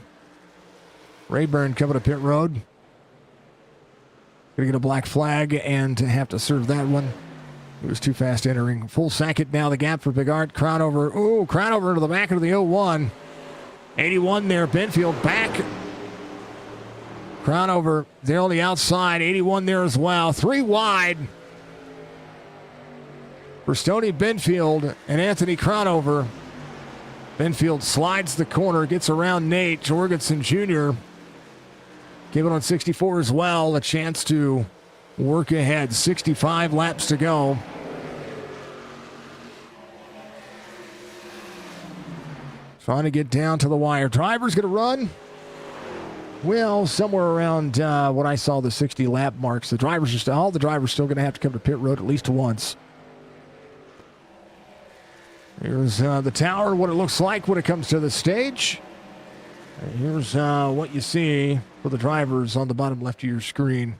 Rayburn coming to pit road. Going to get a black flag and have to serve that one. He was too fast entering. Full second now, the gap for Bigart. Crownover. Crownover into the back of the 01. 81 there. Benfield back. Crownover there on the outside. 81 there as well. 3 wide for Stoney Benfield and Anthony Crownover. Benfield slides the corner, gets around Nate. Jorgensen Jr. came in on 64 as well. A chance to work ahead. 65 laps to go. Trying to get down to the wire. Driver's going to run. Well, somewhere around what I saw, the 60 lap marks. All the drivers still going to have to come to pit road at least once. Here's the tower, what it looks like when it comes to the stage. And here's what you see for the drivers on the bottom left of your screen.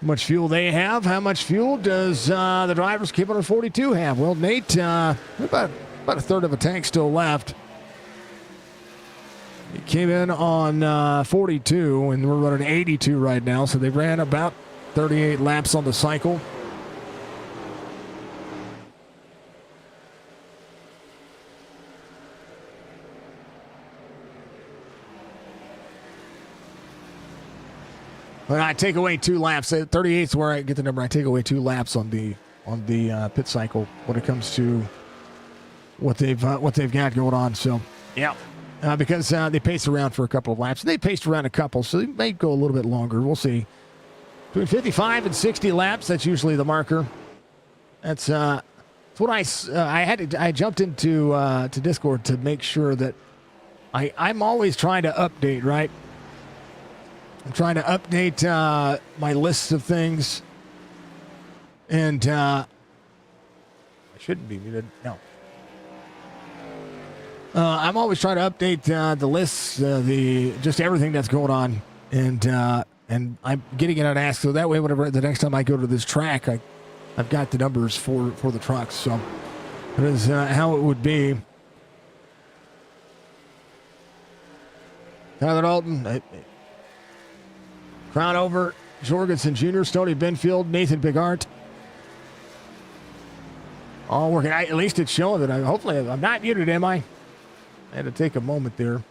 How much fuel they have. How much fuel does the drivers keep on 42 have? Well, Nate, about a third of a tank still left. He came in on 42, and we're running 82 right now, so they ran about 38 laps on the cycle. But I take away 2 laps. 38 is where I get the number. I take away 2 laps on the pit cycle when it comes to what they've got going on. So yeah, because they paced around for a couple of laps. They paced around a couple, so they may go a little bit longer. We'll see. Between 55 and 60 laps, that's usually the marker. That's what I jumped into to Discord to make sure that I'm always trying to update, right? I'm trying to update my list of things, and I shouldn't be muted. No. I'm always trying to update the lists, just everything that's going on, and I'm getting it on ask, so that way, whenever the next time I go to this track, I've got the numbers for the trucks. So that is how it would be. Tyler Dalton, crown over, Jorgensen Jr., Stoney Benfield, Nathan Bigart. All working. At least it's showing that hopefully I'm not muted, am I? I had to take a moment there.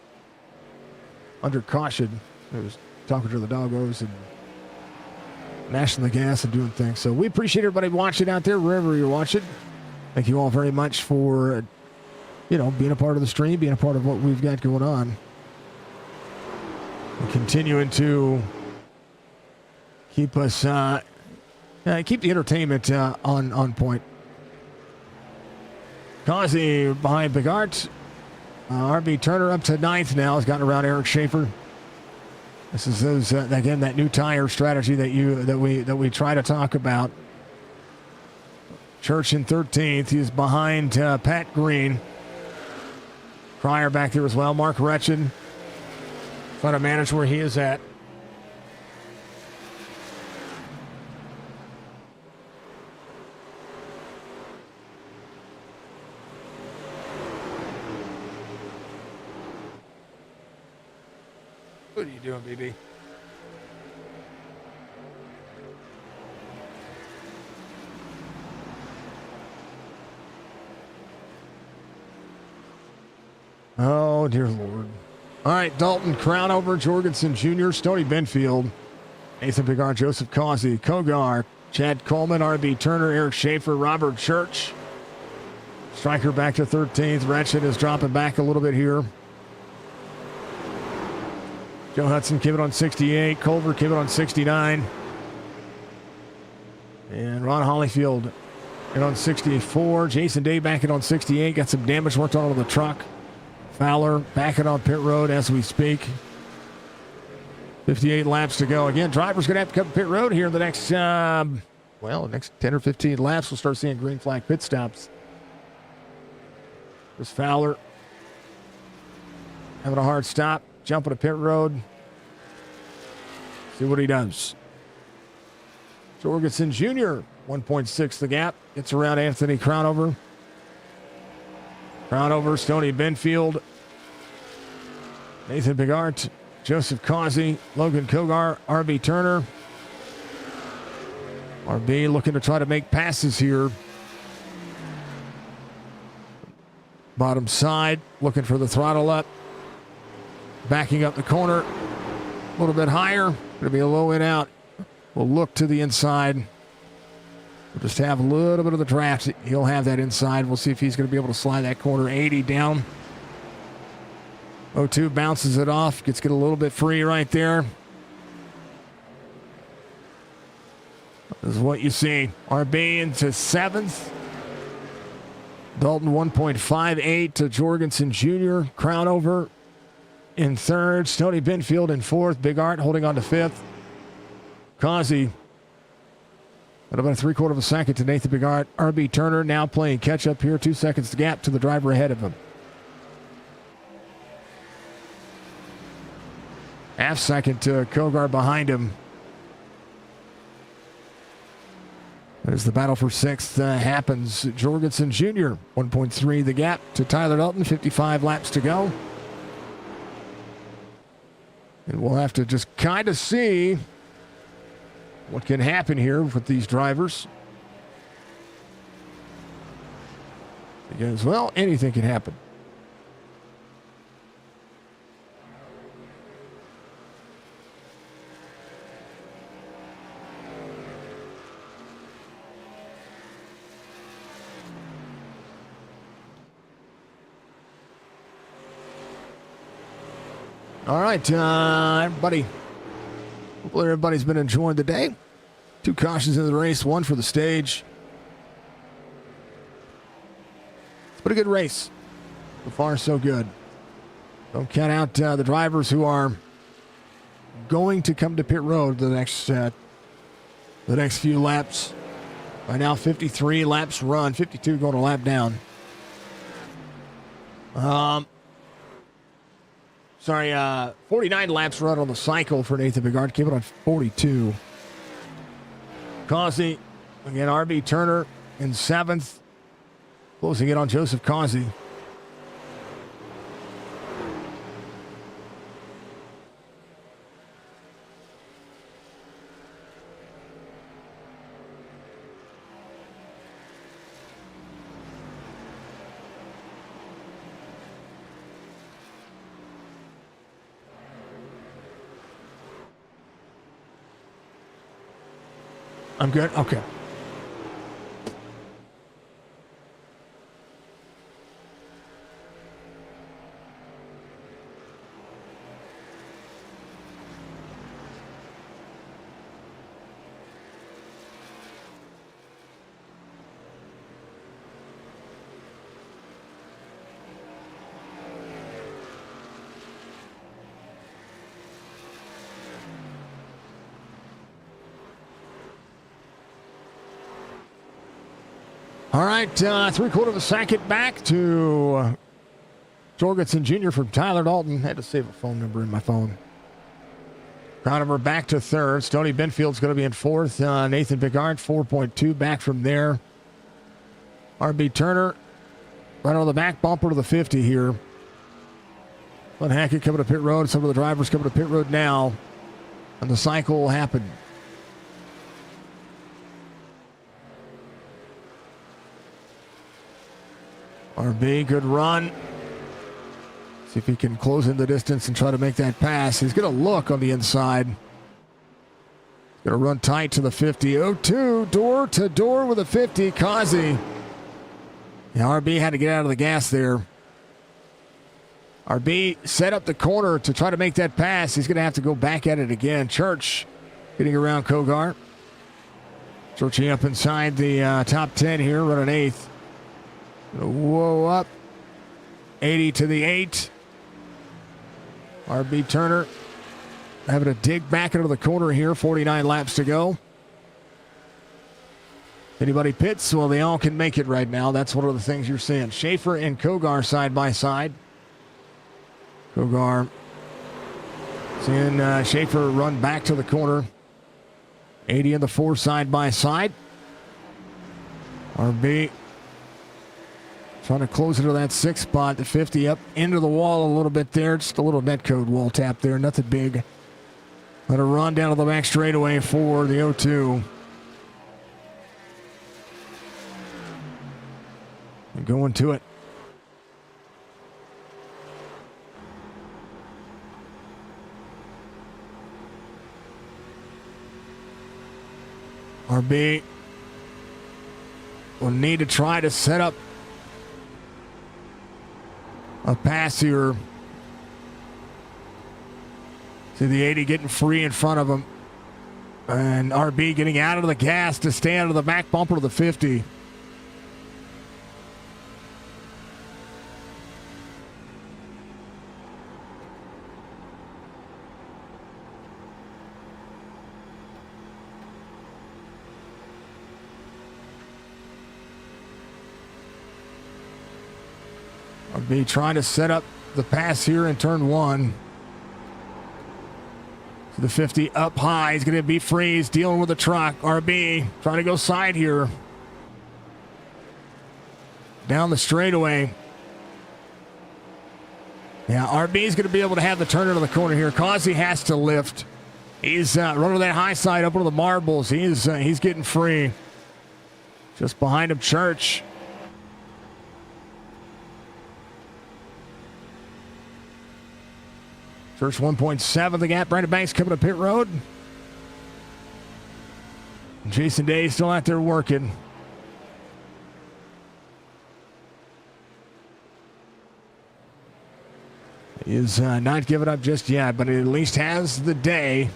Under caution. I was talking to the doggos and mashing the gas and doing things. So we appreciate everybody watching out there, wherever you're watching. Thank you all very much for, being a part of the stream, being a part of what we've got going on. And continuing to keep us, keep the entertainment on point. Causey behind Bigart. RB Turner up to 9th now. Has gotten around Eric Schaefer. This is again that new tire strategy that we try to talk about. Church in 13th. He's behind Pat Green. Pryor back there as well. Mark Retchin trying to manage where he is at. What are you doing, BB? Oh, dear Lord. All right, Dalton, crown over, Jorgensen Jr., Stoney Benfield, Nathan Bigart, Joseph Causey, Kogar, Chad Coleman, RB Turner, Eric Schaefer, Robert Church. Striker back to 13th. Ratchet is dropping back a little bit here. Joe Hudson, Kivett on 68. Culver, Kivett on 69. And Ron Hollyfield in on 64. Jason Day back in on 68. Got some damage worked on the truck. Fowler back in on pit road as we speak. 58 laps to go. Again, drivers going to have to come to pit road here in the next, next 10 or 15 laps. We'll start seeing green flag pit stops. There's Fowler having a hard stop. Jumping to pit road. See what he does. Jorgensen Jr., 1.6 the gap. Gets around Anthony Crownover. Crownover, Stoney Benfield. Nathan Bigart. Joseph Causey. Logan Kogar. RB Turner. RB looking to try to make passes here. Bottom side. Looking for the throttle up. Backing up the corner a little bit higher. Going to be a low in out. We'll look to the inside. We'll just have a little bit of the draft. He'll have that inside. We'll see if he's going to be able to slide that corner 80 down. 0-2 bounces it off. Gets a little bit free right there. This is what you see. RB into 7th. Dalton 1.58 to Jorgensen Jr. Crownover in 3rd. Stoney Benfield in 4th. Bigart holding on to 5th. Causey at about a 3/4 of a second to Nathan Bigart. RB Turner now playing catch up here. 2 seconds gap to the driver ahead of him. Half second to Kogar behind him. As the battle for 6th happens. Jorgensen Jr. 1.3 the gap to Tyler Dalton. 55 laps to go. And we'll have to just kind of see what can happen here with these drivers. Because, well, anything can happen. All right, everybody. Hopefully everybody's been enjoying the day. 2 cautions in the race, 1 for the stage. It's been a good race. So far, so good. Don't count out the drivers who are going to come to pit road the next few laps. Right now, 53 laps run, 52 going a lap down. 49 laps run on the cycle for Nathan Bigard. Keep it on 42. Causey, again, RB Turner in 7th. Closing in on Joseph Causey. I'm good? Okay. All right, 3/4 of a second back to Jorgensen Jr. from Tyler Dalton. Had to save a phone number in my phone. Crownover back to 3rd. Stoney Benfield's going to be in 4th. Nathan Bigard, 4.2 back from there. RB Turner right on the back bumper to the 50 here. Glenn Hackett coming to pit road. Some of the drivers coming to pit road now. And the cycle will happen. RB, good run. See if he can close in the distance and try to make that pass. He's going to look on the inside. He's going to run tight to the 50. 0-2, door to door with a 50. Causey. Yeah, RB had to get out of the gas there. RB set up the corner to try to make that pass. He's going to have to go back at it again. Church getting around Kogar. Churchy up inside the top 10 here, running 8th. Whoa, up. 80 to the 8. RB Turner having to dig back into the corner here. 49 laps to go. Anybody pits? Well, they all can make it right now. That's one of the things you're seeing. Schaefer and Kogar side by side. Kogar seeing Schaefer run back to the corner. 80 in the 4 side by side. RB trying to close it to that 6 spot. The 50 up into the wall a little bit there. Just a little netcode wall tap there. Nothing big. Let her run down to the back straightaway for the 0-2. And going to it. RB will need to try to set up a pass here. See the 80 getting free in front of him. And RB getting out of the gas to stay out of the back bumper of the 50. RB trying to set up the pass here in turn 1. So the 50 up high. He's going to be free. He's dealing with the truck. RB trying to go side here. Down the straightaway. Yeah, RB is going to be able to have the turn into the corner here. Causey has to lift. He's running that high side up into the marbles. He's getting free. Just behind him, Church. Church 1.7 the gap. Brandon Banks coming to pit road. Jason Day still out there working. He is not giving up just yet, but he at least has the day.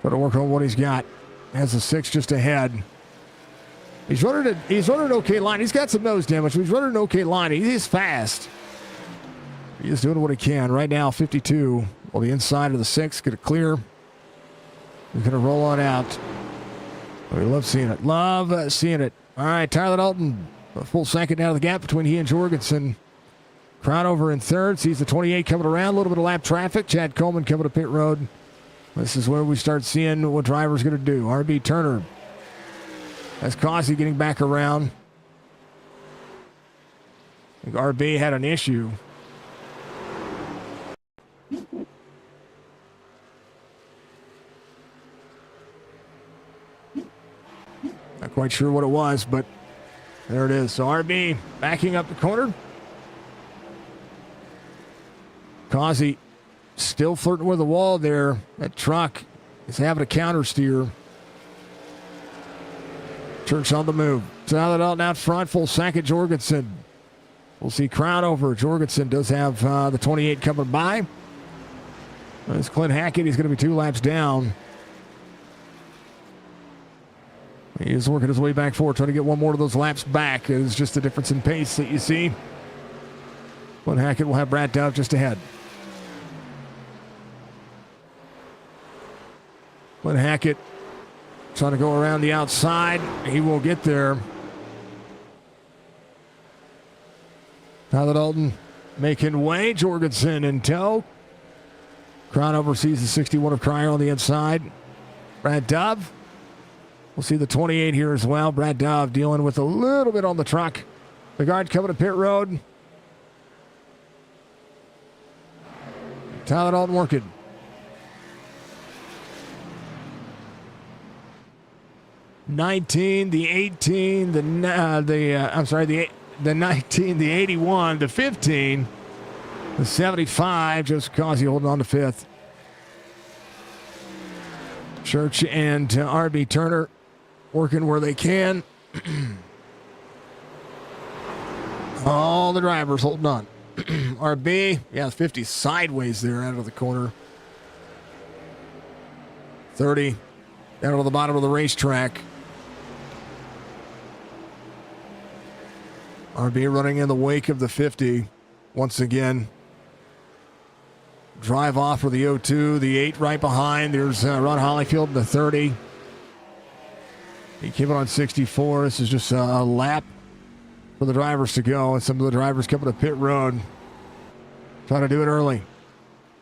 Got to work on what he's got. Has a 6 just ahead. He's running an okay line. He's got some nose damage, but he's running an okay line. He is fast. He is doing what he can. Right now, 52. Well, the inside of the 6, going to clear. He's going to roll on out. Oh, we love seeing it. Love seeing it. All right, Tyler Dalton, a full second out of the gap between he and Jorgensen. Crowd over in third. Sees the 28 coming around. A little bit of lap traffic. Chad Coleman coming to pit road. This is where we start seeing what driver's going to do. RB Turner. That's Causey getting back around. I think RB had an issue. Not quite sure what it was, but there it is. So RB backing up the corner. Causey still flirting with the wall there. That truck is having a counter steer. Church on the move. Tyler Dalton out front, full second. Jorgensen. We'll see crowd over. Jorgensen does have the 28 coming by. There's Clint Hackett. He's going to be 2 laps down. He is working his way back forward, trying to get one more of those laps back. It's just the difference in pace that you see. Clint Hackett will have Brad Dove just ahead. Clint Hackett trying to go around the outside. He will get there. Tyler Dalton making way. Jorgensen in tow. Crown oversees the 61 of Cryer on the inside. Brad Dove. We'll see the 28 here as well. Brad Dove dealing with a little bit on the truck. The guard coming to pit road. Tyler Dalton working. The 18, the 19, the 81, the 15, the 75. Just Causey holding on to 5th. Church and RB Turner working where they can. All the drivers holding on. RB, yeah, 50 sideways there out of the corner. 30 down to the bottom of the racetrack. RB running in the wake of the 50 once again. Drive off for the 02, the 8 right behind. There's Ron Hollyfield in the 30. He came in on 64. This is just a lap for the drivers to go, and some of the drivers coming to pit road. Trying to do it early.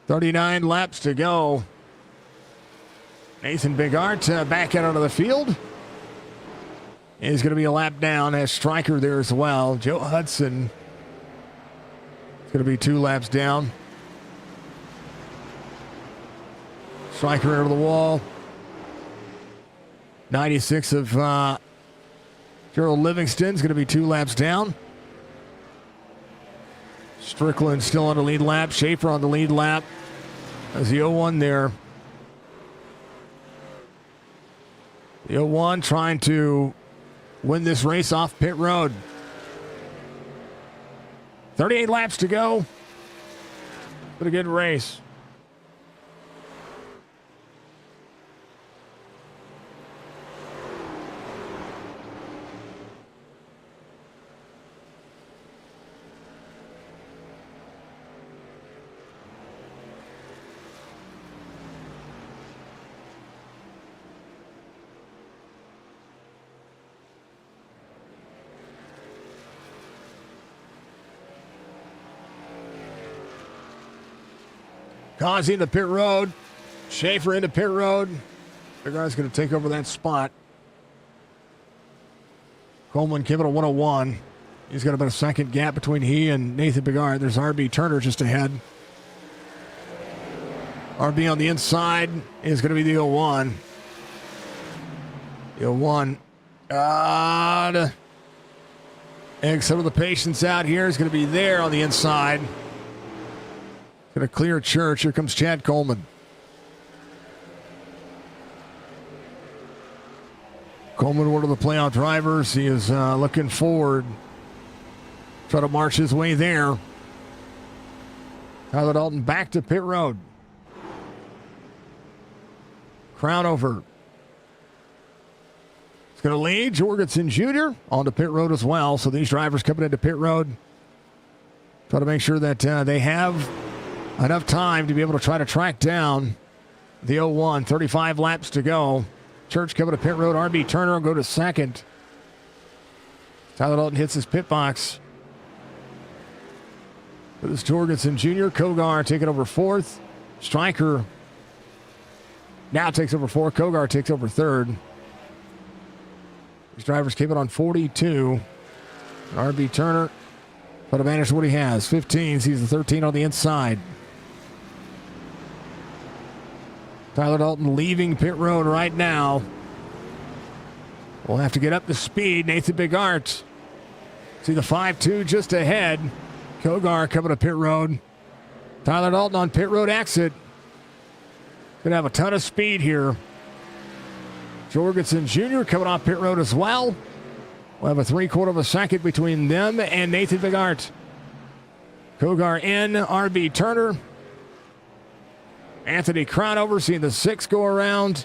39 laps to go. Nathan Bigart back out onto the field. Is going to be a lap down. Has Stryker there as well. Joe Hudson is going to be 2 laps down. Stryker into the wall. 96 of Gerald Livingston is going to be 2 laps down. Strickland still on the lead lap. Schaefer on the lead lap. As the 01 there. The 01 trying to win this race off pit road. 38 laps to go. But a good race. Causey into pit road. Schaefer into pit road. The guy's going to take over that spot. Coleman giving a 101. He's got about a second gap between he and Nathan Bigard. There's RB Turner just ahead. RB on the inside is going to be the 01. The 01. And some of the patience out here is going to be there on the inside. Going to clear Church. Here comes Chad Coleman. Coleman, one of the playoff drivers. He is looking forward Try to march his way there. Tyler Dalton back to pit road. Crown over. It's going to lead Jorgensen Jr. onto pit road as well. So these drivers coming into pit road try to make sure that they have enough time to be able to try to track down the 01. 35 laps to go. Church coming to pit road. RB Turner will go to second. Tyler Dalton hits his pit box. This is Jorgensen Jr. Kogar taking over fourth. Stryker now takes over fourth. Kogar takes over third. These drivers came in on 42. RB Turner, but advantage what he has. 15, sees the 13 on the inside. Tyler Dalton leaving pit road right now. We'll have to get up to speed. Nathan Bigart. See the 5-2 just ahead. Kogar coming to pit road. Tyler Dalton on pit road exit. Gonna have a ton of speed here. Jorgensen Jr. coming off pit road as well. We'll have a 3/4 of a second between them and Nathan Bigart. Kogar in, RB Turner. Anthony Crownover seeing the 6 go around.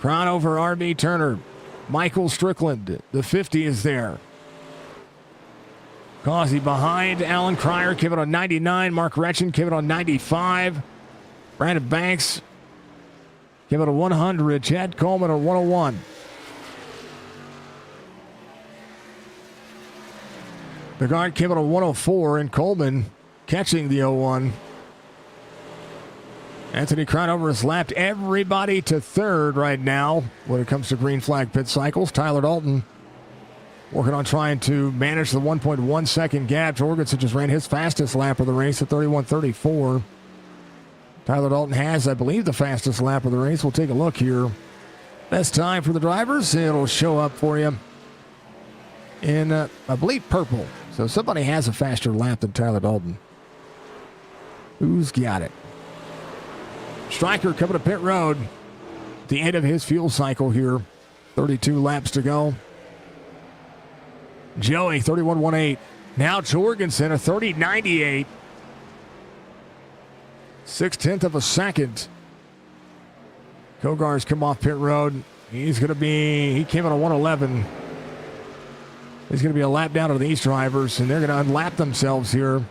Crownover, RB Turner. Michael Strickland, the 50 is there. Causey behind. Alan Cryer came in on 99. Mark Retchen came in on 95. Brandon Banks came in on 100. Chad Coleman on 101. Bigard came in on 104. And Coleman catching the 01. Anthony Crownover has lapped everybody to third right now when it comes to green flag pit cycles. Tyler Dalton working on trying to manage the 1.1 second gap. Jorgensen just ran his fastest lap of the race at 31:34. Tyler Dalton has, I believe, the fastest lap of the race. We'll take a look here. Best time for the drivers. It'll show up for you in, I believe, purple. So somebody has a faster lap than Tyler Dalton. Who's got it? Stryker coming to pit road. The end of his fuel cycle here. 32 laps to go. Joey, 31.18. Now Jorgensen, a 30.98. 0.6 of a second. Kogar's come off pit road. He came in on 111. He's going to be a lap down to these drivers, and they're going to unlap themselves here.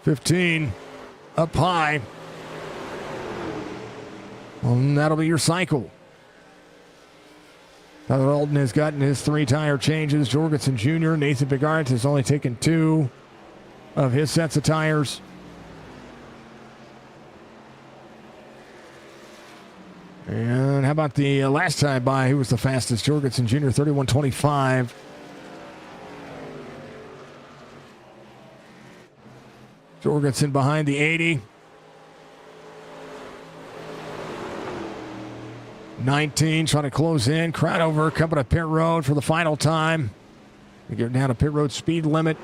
15 up high. And that'll be your cycle. Tyler Dalton has gotten his 3 tire changes. Jorgensen Jr., Nathan Bigart has only taken 2 of his sets of tires. And how about the last time by? Who was the fastest? Jorgensen Jr., 31.25. Jorgensen behind the 80. 19 trying to close in. Crownover coming to pit road for the final time. We get down to pit road speed limit.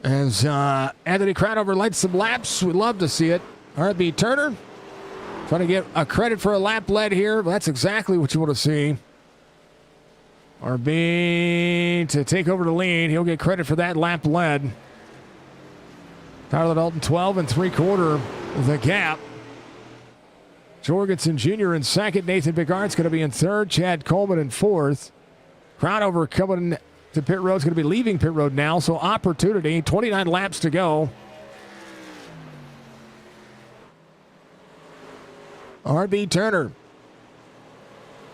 As Anthony Crownover lights some laps, we'd love to see it. RB Turner trying to get a credit for a lap led here. But that's exactly what you want to see. RB to take over the lead. He'll get credit for that lap led. Tyler Dalton 12 3/4 the gap. Jorgensen Jr. in second. Nathan Bigart's going to be in third. Chad Coleman in fourth. Crownover coming to pit road is going to be leaving pit road now. So opportunity. 29 laps to go. RB Turner.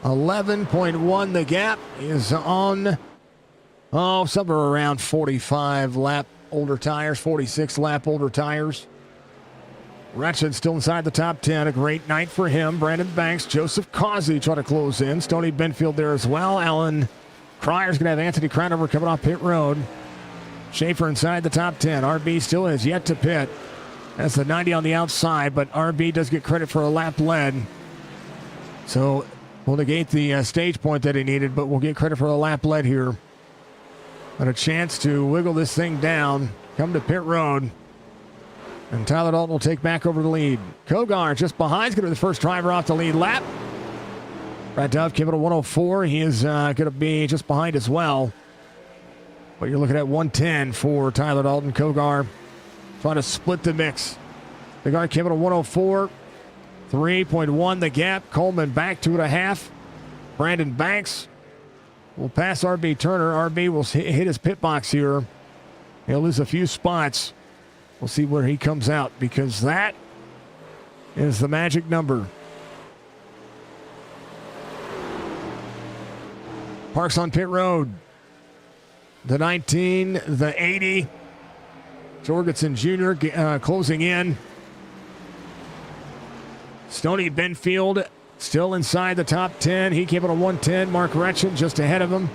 11.1 the gap is on, somewhere around 45 lap older tires, 46 lap older tires. Retchen still inside the top 10. A great night for him. Brandon Banks, Joseph Causey trying to close in. Stoney Benfield there as well. Alan Cryer's going to have Anthony Crownover coming off pit road. Schaefer inside the top 10. RB still has yet to pit. That's the 90 on the outside, but RB does get credit for a lap led. So we'll negate the stage point that he needed, but we'll get credit for a lap led here. And a chance to wiggle this thing down, come to pit road. And Tyler Dalton will take back over the lead. Kogar just behind. He's going to be the first driver off the lead lap. Brad Dove came in at 104. He is going to be just behind as well. But you're looking at 110 for Tyler Dalton. Kogar trying to split the mix. Kogar came in at 104. 3.1 the gap. Coleman back 2.5. Brandon Banks will pass RB Turner. RB will hit his pit box here. He'll lose a few spots. We'll see where he comes out because that is the magic number. Parks on pit road. The 19, the 80. Jorgensen Jr. Closing in. Stoney Benfield still inside the top 10. He came in at 110. Mark Retchen just ahead of him.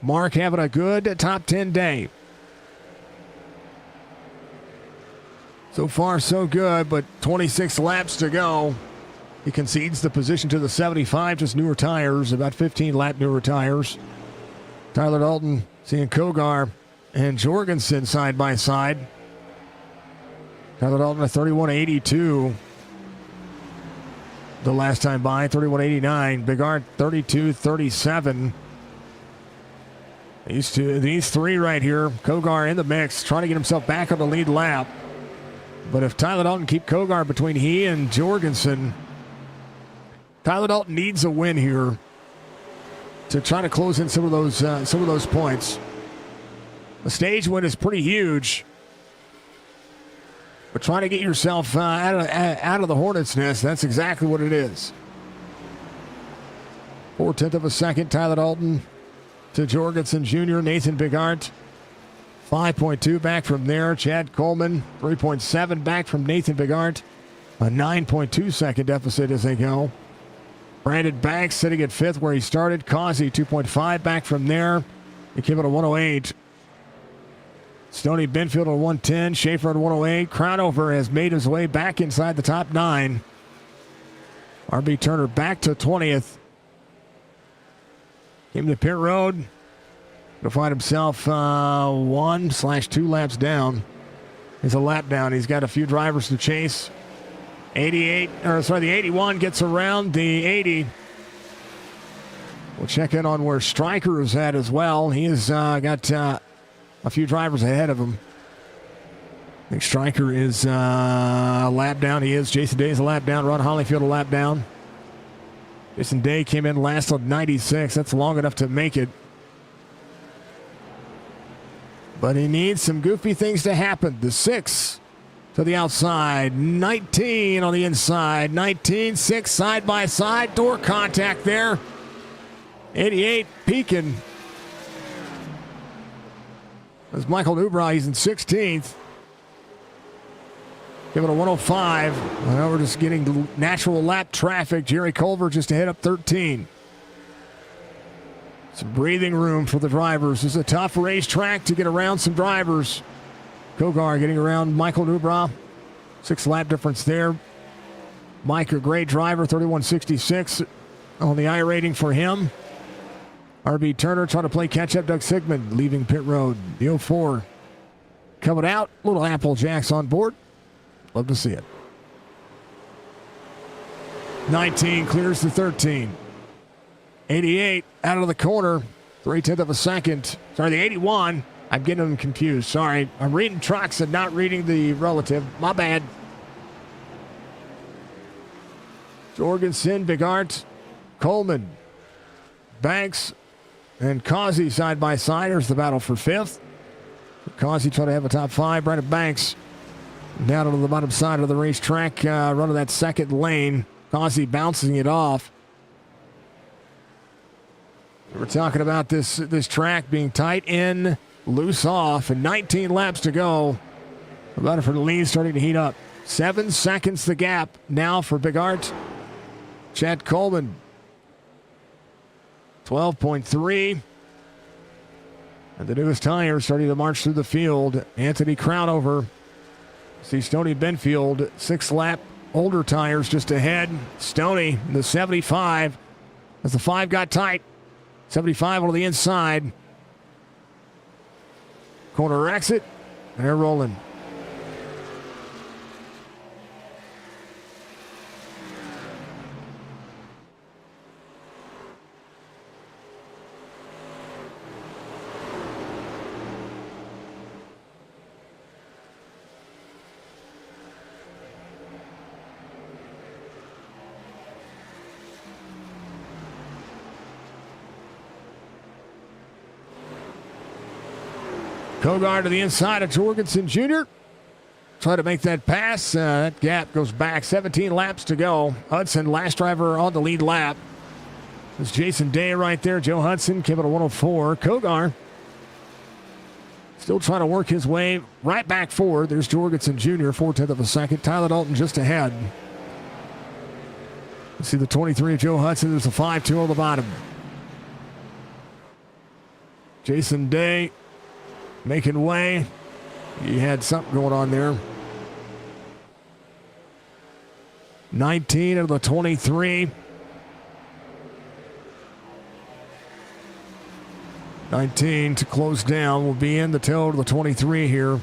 Mark having a good top 10 day. So far, so good, but 26 laps to go. He concedes the position to the 75, just newer tires, about 15 lap newer tires. Tyler Dalton seeing Kogar and Jorgensen side by side. Tyler Dalton a 31.82 the last time by, 31.89. Bigard 32.37. These three right here, Kogar in the mix, trying to get himself back on the lead lap. But if Tyler Dalton keep Kogar between he and Jorgensen, Tyler Dalton needs a win here to try to close in some of those points. The stage win is pretty huge, but trying to get yourself out of the Hornets' nest, that's exactly what it is. 0.4 of a second, Tyler Dalton to Jorgensen Jr., Nathan Bigart. 5.2 back from there. Chad Coleman, 3.7 back from Nathan Bigart. A 9.2 second deficit as they go. Brandon Banks sitting at 5th where he started. Causey, 2.5 back from there. He came at a 108. Stoney Benfield at 110. Schaefer at 108. Crownover has made his way back inside the top 9. RB Turner back to 20th. Came to pit road. He'll find himself 1/2 laps down. He's a lap down. He's got a few drivers to chase. The 81 gets around the 80. We'll check in on where Stryker is at as well. He has got a few drivers ahead of him. I think Stryker is a lap down. He is. Jason Day is a lap down. Ron Hollyfield a lap down. Jason Day came in last on 96. That's long enough to make it. But he needs some goofy things to happen. The 6 to the outside. 19 on the inside. 19, 6 side by side. Door contact there. 88 peeking. That's Michael Newbrow. He's in 16th. Give it a 105. Well, we're just getting natural lap traffic. Jerry Culver just ahead up 13. Some breathing room for the drivers. This is a tough racetrack to get around some drivers. Kogar getting around Michael Newbrow. 6 lap difference there. Mike, a great driver, 31.66 on the iRating for him. RB Turner trying to play catch-up. Doug Sigmund leaving pit road. The 04 coming out. Little Apple Jacks on board. Love to see it. 19 clears the 13. 88 out of the corner. 0.3 of a second. Sorry, the 81. I'm getting them confused. Sorry. I'm reading trucks and not reading the relative. My bad. Jorgensen, Bigart, Coleman, Banks, and Causey side by side. There's the battle for 5th. Causey trying to have a top 5. Brandon Banks down to the bottom side of the racetrack. Running that second lane. Causey bouncing it off. We're talking about this track being tight in, loose off, and 19 laps to go. The battle for the lead starting to heat up. 7 seconds the gap now for Bigart. Chad Coleman, 12.3. And the newest tire starting to march through the field. Anthony Crownover. See Stoney Benfield, 6 lap older tires just ahead. Stoney, the 75. As the 5 got tight. 75 on the inside. Corner exit. They're rolling. Kogar to the inside of Jorgensen Jr. Try to make that pass. That gap goes back. 17 laps to go. Hudson, last driver on the lead lap. There's Jason Day right there. Joe Hudson came at a 104. Kogar still trying to work his way right back forward. There's Jorgensen Jr., 4/10 of a second. Tyler Dalton just ahead. You see the 23 of Joe Hudson. There's a 5-2 on the bottom. Jason Day making way. He had something going on there. 19 of the 23. 19 to close down. Will be in the tail of the 23 here.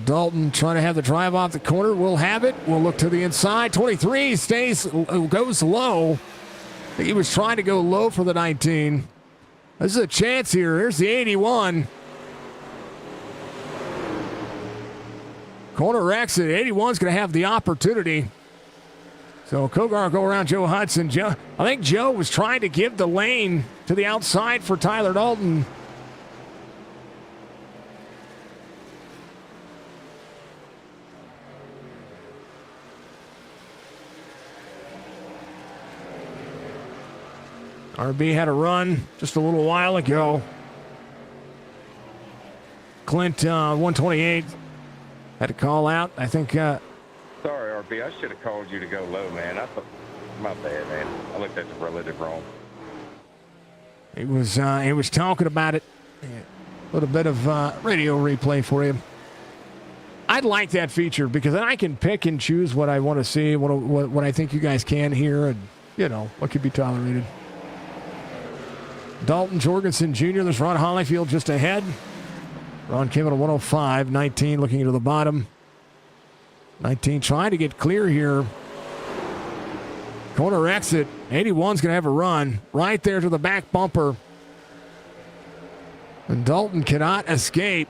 Dalton trying to have the drive off the corner. We'll have it. We'll look to the inside. 23 goes low. I think he was trying to go low for the 19. This is a chance here. Here's the 81. Corner exit. 81's going to have the opportunity. So Kogar will go around Joe Hudson. I think Joe was trying to give the lane to the outside for Tyler Dalton. RB had a run just a little while ago. Clint, 128, had a call out. I think. Sorry, RB. I should have called you to go low, man. My bad, man. I looked at the relative wrong. He was talking about it. A little bit of radio replay for you. I'd like that feature because then I can pick and choose what I want to see, what I think you guys can hear, and what could be tolerated. Dalton Jorgensen Jr. There's Ron Hollyfield just ahead. Ron came at a 105. 19 looking into the bottom. 19 trying to get clear here. Corner exit. 81's going to have a run right there to the back bumper. And Dalton cannot escape.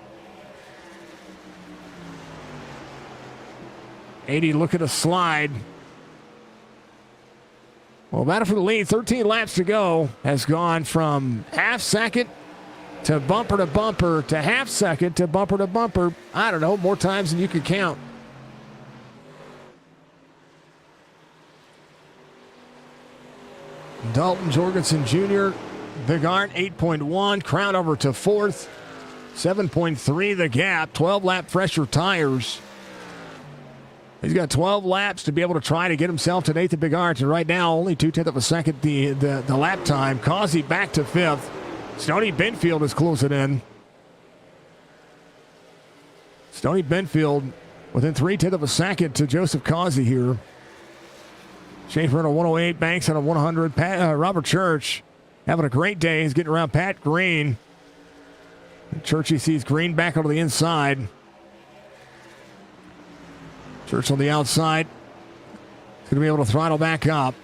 80 looking to slide. Well, battle for the lead, 13 laps to go, has gone from half second to bumper to half second to bumper. I don't know, more times than you could count. Dalton Jorgensen Jr., Big Art, 8.1, Crown over to fourth, 7.3 the gap, 12-lap fresher tires. He's got 12 laps to be able to try to get himself to Nathan Big Arch. And right now, only 2/10 of a second the lap time. Causey back to fifth. Stoney Benfield is closing in. Stoney Benfield within 3/10 of a second to Joseph Causey here. Schaefer on a 108, Banks on a 100. Robert Church having a great day. He's getting around Pat Green. Churchy sees Green back onto the inside. Church on the outside. He's going to be able to throttle back up.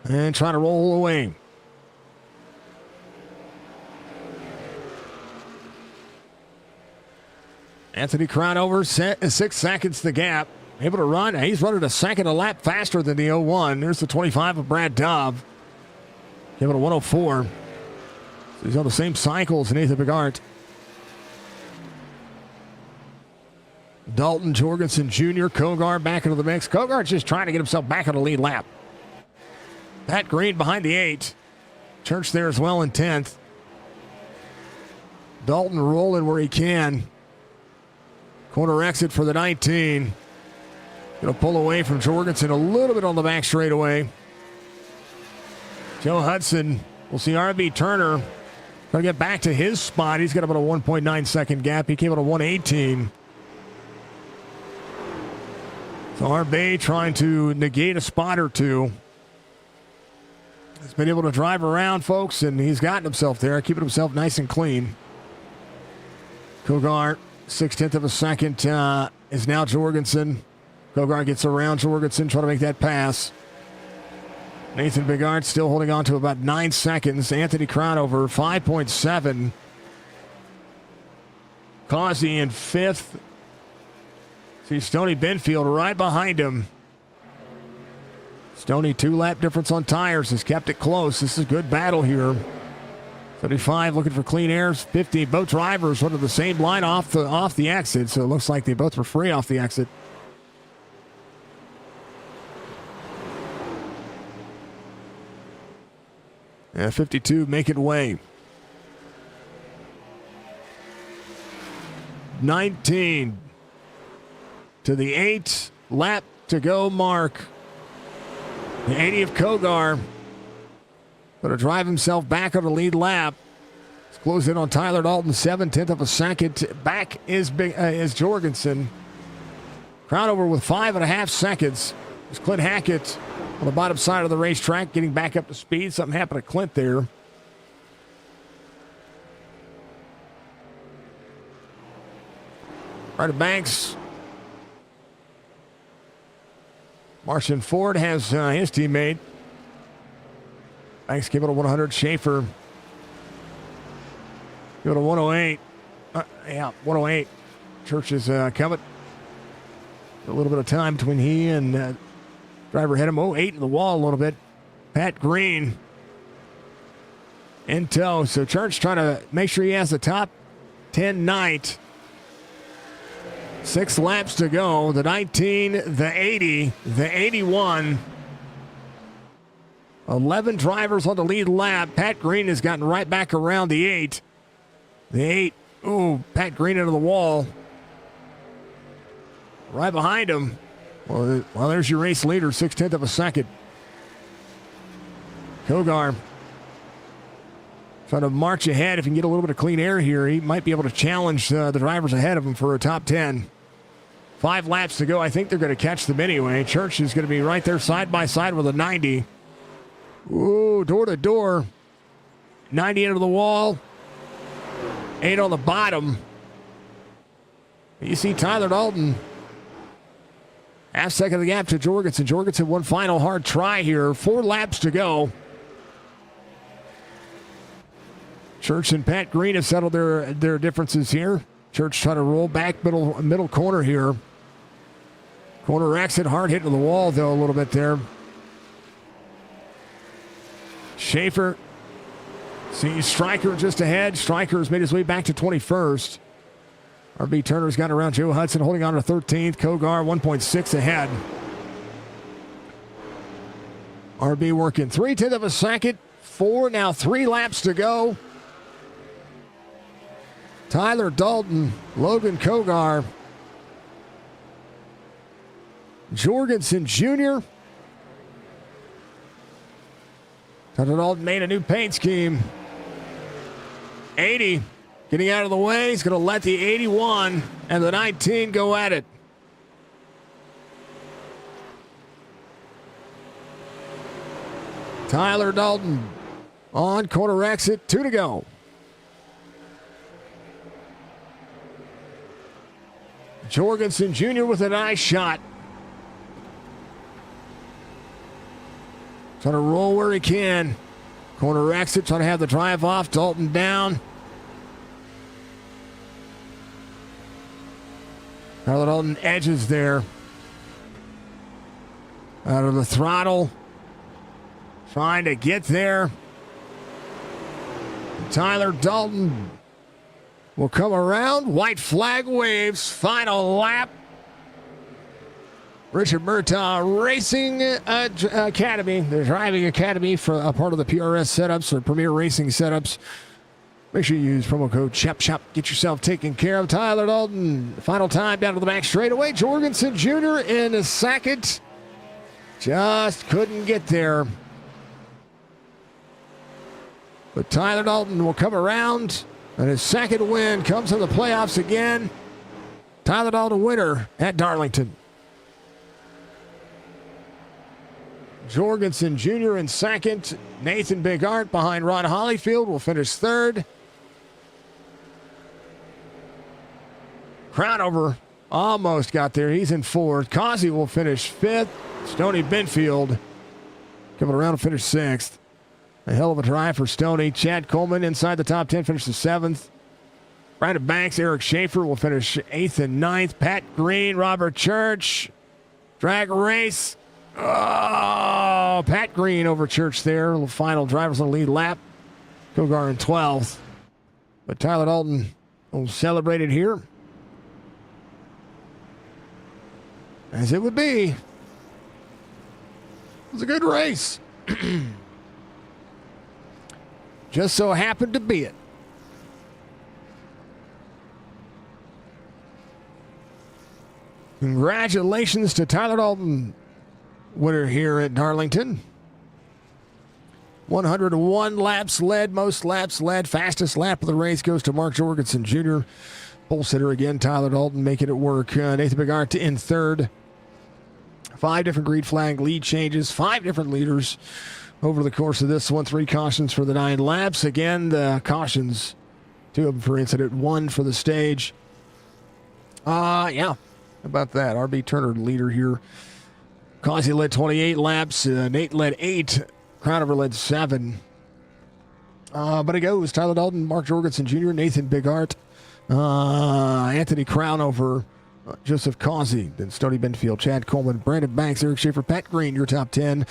And try to roll away. Anthony Crownover, 6 seconds the gap. Able to run. He's running a second a lap faster than the 01. There's the 25 of Brad Dove. Give it a 104. So he's on the same cycle as Nathan Bigart. Dalton Jorgensen Jr., Kogar back into the mix. Kogar's just trying to get himself back on the lead lap. Pat Green behind the 8. Church there as well in 10th. Dalton rolling where he can. Corner exit for the 19. Going to pull away from Jorgensen a little bit on the back straightaway. Joe Hudson. We'll see RB Turner going to get back to his spot. He's got about a 1.9 second gap. He came at a 118. So RB trying to negate a spot or two. He's been able to drive around, folks, and he's gotten himself there, keeping himself nice and clean. Kogar, 6/10 of a second, is now Jorgensen. Kogar gets around Jorgensen, trying to make that pass. Nathan Bigart still holding on to about 9 seconds. Anthony Crownover, 5.7. Causey in 5th. See Stoney Benfield right behind him. Stoney 2-lap difference on tires has kept it close. This is a good battle here. 35 looking for clean airs. 50, both drivers went to the same line off the exit, so it looks like they both were free off the exit. Yeah, 52 making way. 19 to the 8 lap to go mark. The 80 of Kogar going to drive himself back on the lead lap. Let's close in on Tyler Dalton, 7/10 of a second. Back is Jorgensen. Crowd over with 5.5 seconds. It's Clint Hackett on the bottom side of the racetrack, getting back up to speed. Something happened to Clint there. Right of Banks. Martian Ford has his teammate. Banks give it a 100. Schaefer give it a 108. 108. Church is coming. A little bit of time between he and driver hit him. 08 in the wall a little bit. Pat Green in tow. So Church trying to make sure he has the top 10 night. 6 laps to go. The 19, the 80, the 81. 11 drivers on the lead lap. Pat Green has gotten right back around the 8. The 8. Ooh, Pat Green into the wall. Right behind him. Well, there's your race leader, 6/10 of a second. Kogar trying to march ahead. If he can get a little bit of clean air here, he might be able to challenge the drivers ahead of him for a top 10. 5 laps to go. I think they're going to catch them anyway. Church is going to be right there side by side with a 90. Ooh, door to door. 90 into the wall. 8 on the bottom. You see Tyler Dalton. Half second of the gap to Jorgensen. Jorgensen, one final hard try here. 4 laps to go. Church and Pat Green have settled their differences here. Church trying to roll back middle corner here. Corner exit, hard hit to the wall though a little bit there. Schaefer. See Stryker just ahead. Stryker's made his way back to 21st. RB Turner's got around Joe Hudson, holding on to 13th. Kogar 1.6 ahead. RB working 3/10 of a second. 3 laps to go. Tyler Dalton, Logan Kogar, Jorgensen Jr. Tyler Dalton made a new paint scheme. 80 getting out of the way. He's going to let the 81 and the 19 go at it. Tyler Dalton on corner exit. 2 to go. Jorgensen Jr. with a nice shot. Trying to roll where he can. Corner exit, trying to have the drive off. Dalton down. Tyler Dalton edges there. Out of the throttle. Trying to get there. Tyler Dalton will come around. White flag waves. Final lap. Richard Murtaugh Racing Academy, the driving academy for a part of the PRS setups or Premier Racing setups. Make sure you use promo code CHAPSHOP. Get yourself taken care of. Tyler Dalton, final time down to the back straightaway. Jorgensen Jr. in a second. Just couldn't get there. But Tyler Dalton will come around, and his second win comes in the playoffs again. Tyler Dalton winner at Darlington. Jorgensen Jr. in second. Nathan Bigart behind Ron Hollyfield will finish third. Crownover almost got there. He's in fourth. Causey will finish fifth. Stoney Benfield coming around and finish sixth. A hell of a drive for Stoney. Chad Coleman inside the top 10 finishes seventh. Brandon Banks, Eric Schaefer will finish eighth and ninth. Pat Green, Robert Church. Drag race. Oh, Pat Green over Church there. Final drivers on the lead lap. Kogar in 12th. But Tyler Dalton will celebrate it here. As it would be. It was a good race. Just so happened to be it. Congratulations to Tyler Dalton, winner here at Darlington. 101 laps led, most laps led. Fastest lap of the race goes to Mark Jorgensen Jr. Pole sitter again, Tyler Dalton making it work. Nathan Bigart in third. 5 different green flag lead changes, 5 different leaders over the course of this one. 3 cautions for the 9 laps. Again, the cautions, 2 of them for incident, 1 for the stage. Yeah. How about that? RB Turner, leader here. Causey led 28 laps. Nate led 8. Crownover led 7. But it goes. Tyler Dalton, Mark Jorgensen Jr., Nathan Bigart, Anthony Crownover, Joseph Causey, then Stoney Benfield, Chad Coleman, Brandon Banks, Eric Schaefer, Pat Green, your top 10.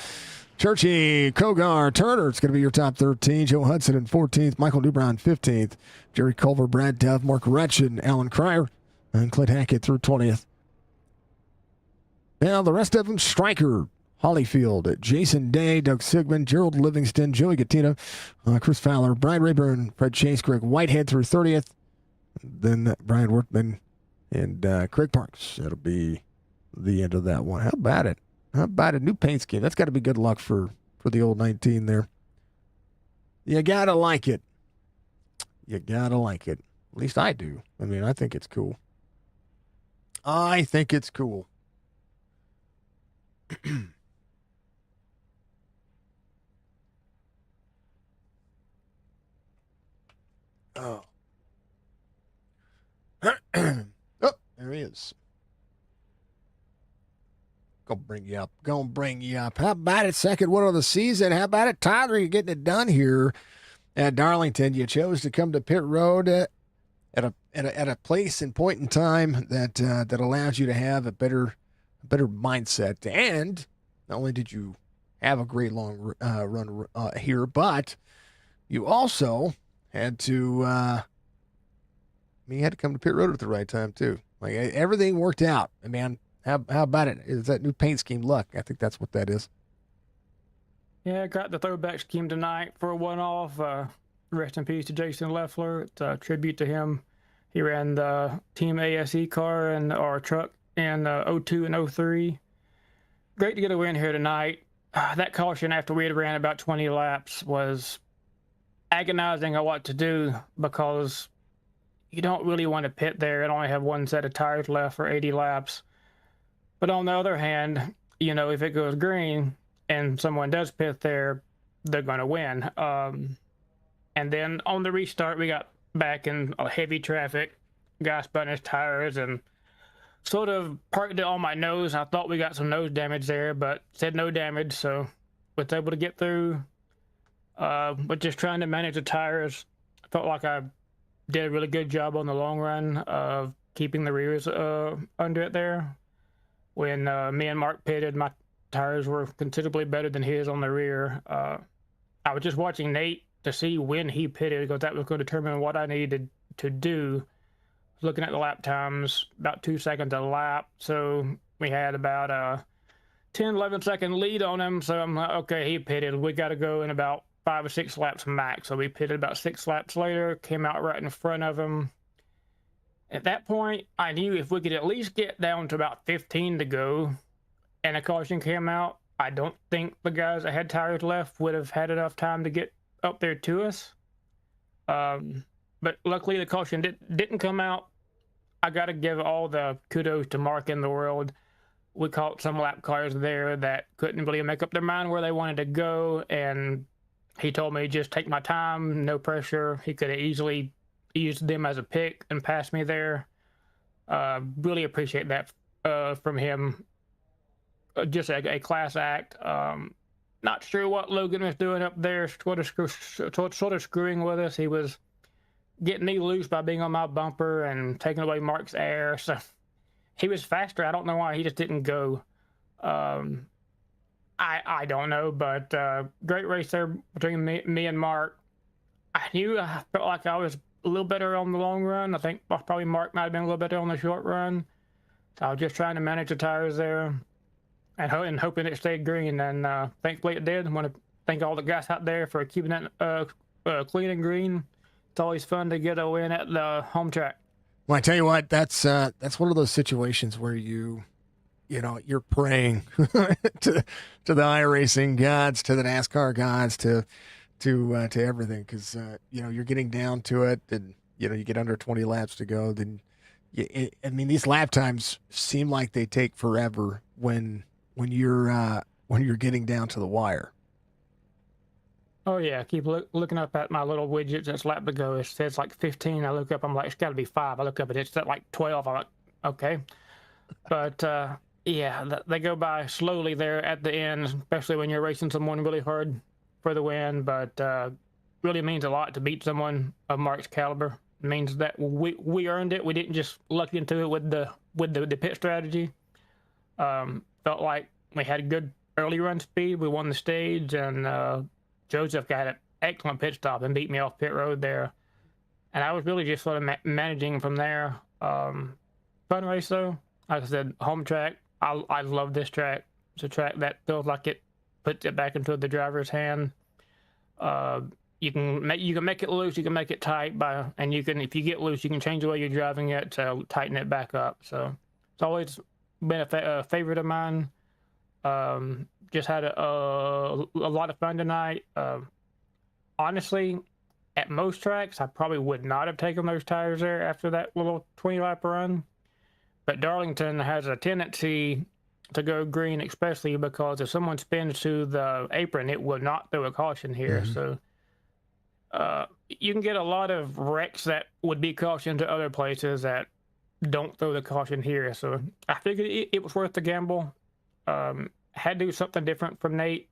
Churchy, Kogar, Turner, it's going to be your top 13. Joe Hudson in 14th. Michael Newbrown 15th. Jerry Culver, Brad Dove, Mark Retchin, Alan Cryer, and Clint Hackett through 20th. Now, the rest of them, Stryker, Hollyfield, Jason Day, Doug Sigmund, Gerald Livingston, Joey Gattina, Chris Fowler, Brian Rayburn, Fred Chase, Greg Whitehead through 30th. Then Brian Workman and Craig Parks. That'll be the end of that one. How about it? How about a new paint scheme? That's got to be good luck for the old 19 there. You got to like it. You got to like it. At least I do. I mean, I think it's cool. I think it's cool. Oh. Oh, there he is. Gonna bring you up. Gonna bring you up. How about it? Second one of the season. How about it, Tyler? You're getting it done here at Darlington. You chose to come to pit road at a place and point in time that allows you to have a better mindset. And not only did you have a great long run here, but you also had to you had to come to pit road at the right time too. Like everything worked out. And man, how about it? Is that new paint scheme luck? I think that's what that is. Yeah, I got the throwback scheme tonight for a one-off. Rest in peace to Jason Leffler. It's a tribute to him. He ran the Team ASE car and our truck in 02 and 03. Great to get a win here tonight. That caution after we had ran about 20 laps was agonizing on what to do because you don't really want to pit there and only have one set of tires left for 80 laps. But on the other hand, you know, if it goes green and someone does pit there, they're going to win. And then on the restart, we got back in heavy traffic, guy spun his tires and sort of parked it on my nose. I thought we got some nose damage there, but said no damage, so was able to get through. But just trying to manage the tires, I felt like I did a really good job on the long run of keeping the rears under it there. When me and Mark pitted, my tires were considerably better than his on the rear. I was just watching Nate to see when he pitted because that was going to determine what I needed to do. Looking at the lap times, about 2 seconds a lap. So we had about a 10, 11 second lead on him. So I'm like, okay, he pitted. We got to go in about 5 or 6 laps max. So we pitted about 6 laps later, came out right in front of him. At that point, I knew if we could at least get down to about 15 to go and a caution came out, I don't think the guys that had tires left would have had enough time to get up there to us. But luckily the caution didn't come out. I got to give all the kudos to Mark in the world. We caught some lap cars there that couldn't really make up their mind where they wanted to go, and he told me just take my time, no pressure. He could have easily used them as a pick and passed me there. Really appreciate that from him. Just a class act. Not sure what Logan was doing up there, sort of screwing with us. He was getting me loose by being on my bumper and taking away Mark's air. So he was faster. I don't know why he just didn't go. I don't know, but great race there between me and Mark. I felt like I was a little better on the long run. I think probably Mark might have been a little better on the short run. So I was just trying to manage the tires there and hoping it stayed green. And thankfully it did. I want to thank all the guys out there for keeping it clean and green. It's always fun to get a win at the home track. Well, I tell you what, that's one of those situations where you're praying to the iRacing gods, to the NASCAR gods, to everything, because you're getting down to it, and you get under 20 laps to go. Then, I mean, these lap times seem like they take forever when you're getting down to the wire. Oh yeah, I keep looking up at my little widget that's lap to go. It says like 15. I look up, I'm like, it's got to be 5. I look up, it's at like 12. I'm like, okay. But yeah, they go by slowly there at the end, especially when you're racing someone really hard for the win. But really means a lot to beat someone of Mark's caliber. It means that we earned it. We didn't just luck into it with the pit strategy. Felt like we had good early run speed. We won the stage, and Joseph got an excellent pit stop and beat me off pit road there. And I was really just sort of managing from there. Fun race though. Like I said, home track. I love this track. It's a track that feels like it puts it back into the driver's hand. You can make it loose, you can make it tight, and you can, if you get loose, you can change the way you're driving it to tighten it back up. So it's always been a favorite of mine. Just had a lot of fun tonight. Honestly, at most tracks, I probably would not have taken those tires there after that little 20-lap run. But Darlington has a tendency to go green, especially because if someone spins to the apron, it will not throw a caution here. Mm-hmm. So you can get a lot of wrecks that would be cautioned to other places that don't throw the caution here. So I figured it was worth the gamble. Had to do something different from Nate.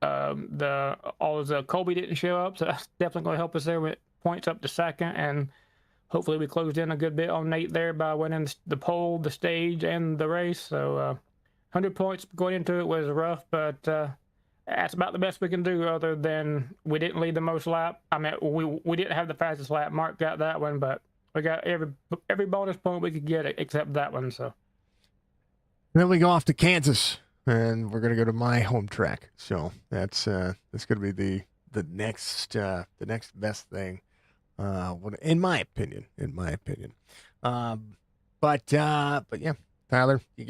Colby didn't show up, so that's definitely going to help us there with points up to second, and hopefully we closed in a good bit on Nate there by winning the pole, the stage, and the race. So 100 points going into it was rough, but that's about the best we can do, other than we didn't lead the most lap. I mean, we didn't have the fastest lap. Mark got that one, but we got every bonus point we could get except that one. So then we go off to Kansas, and we're gonna go to my home track. So that's gonna be the next best thing, in my opinion. But yeah, Tyler, you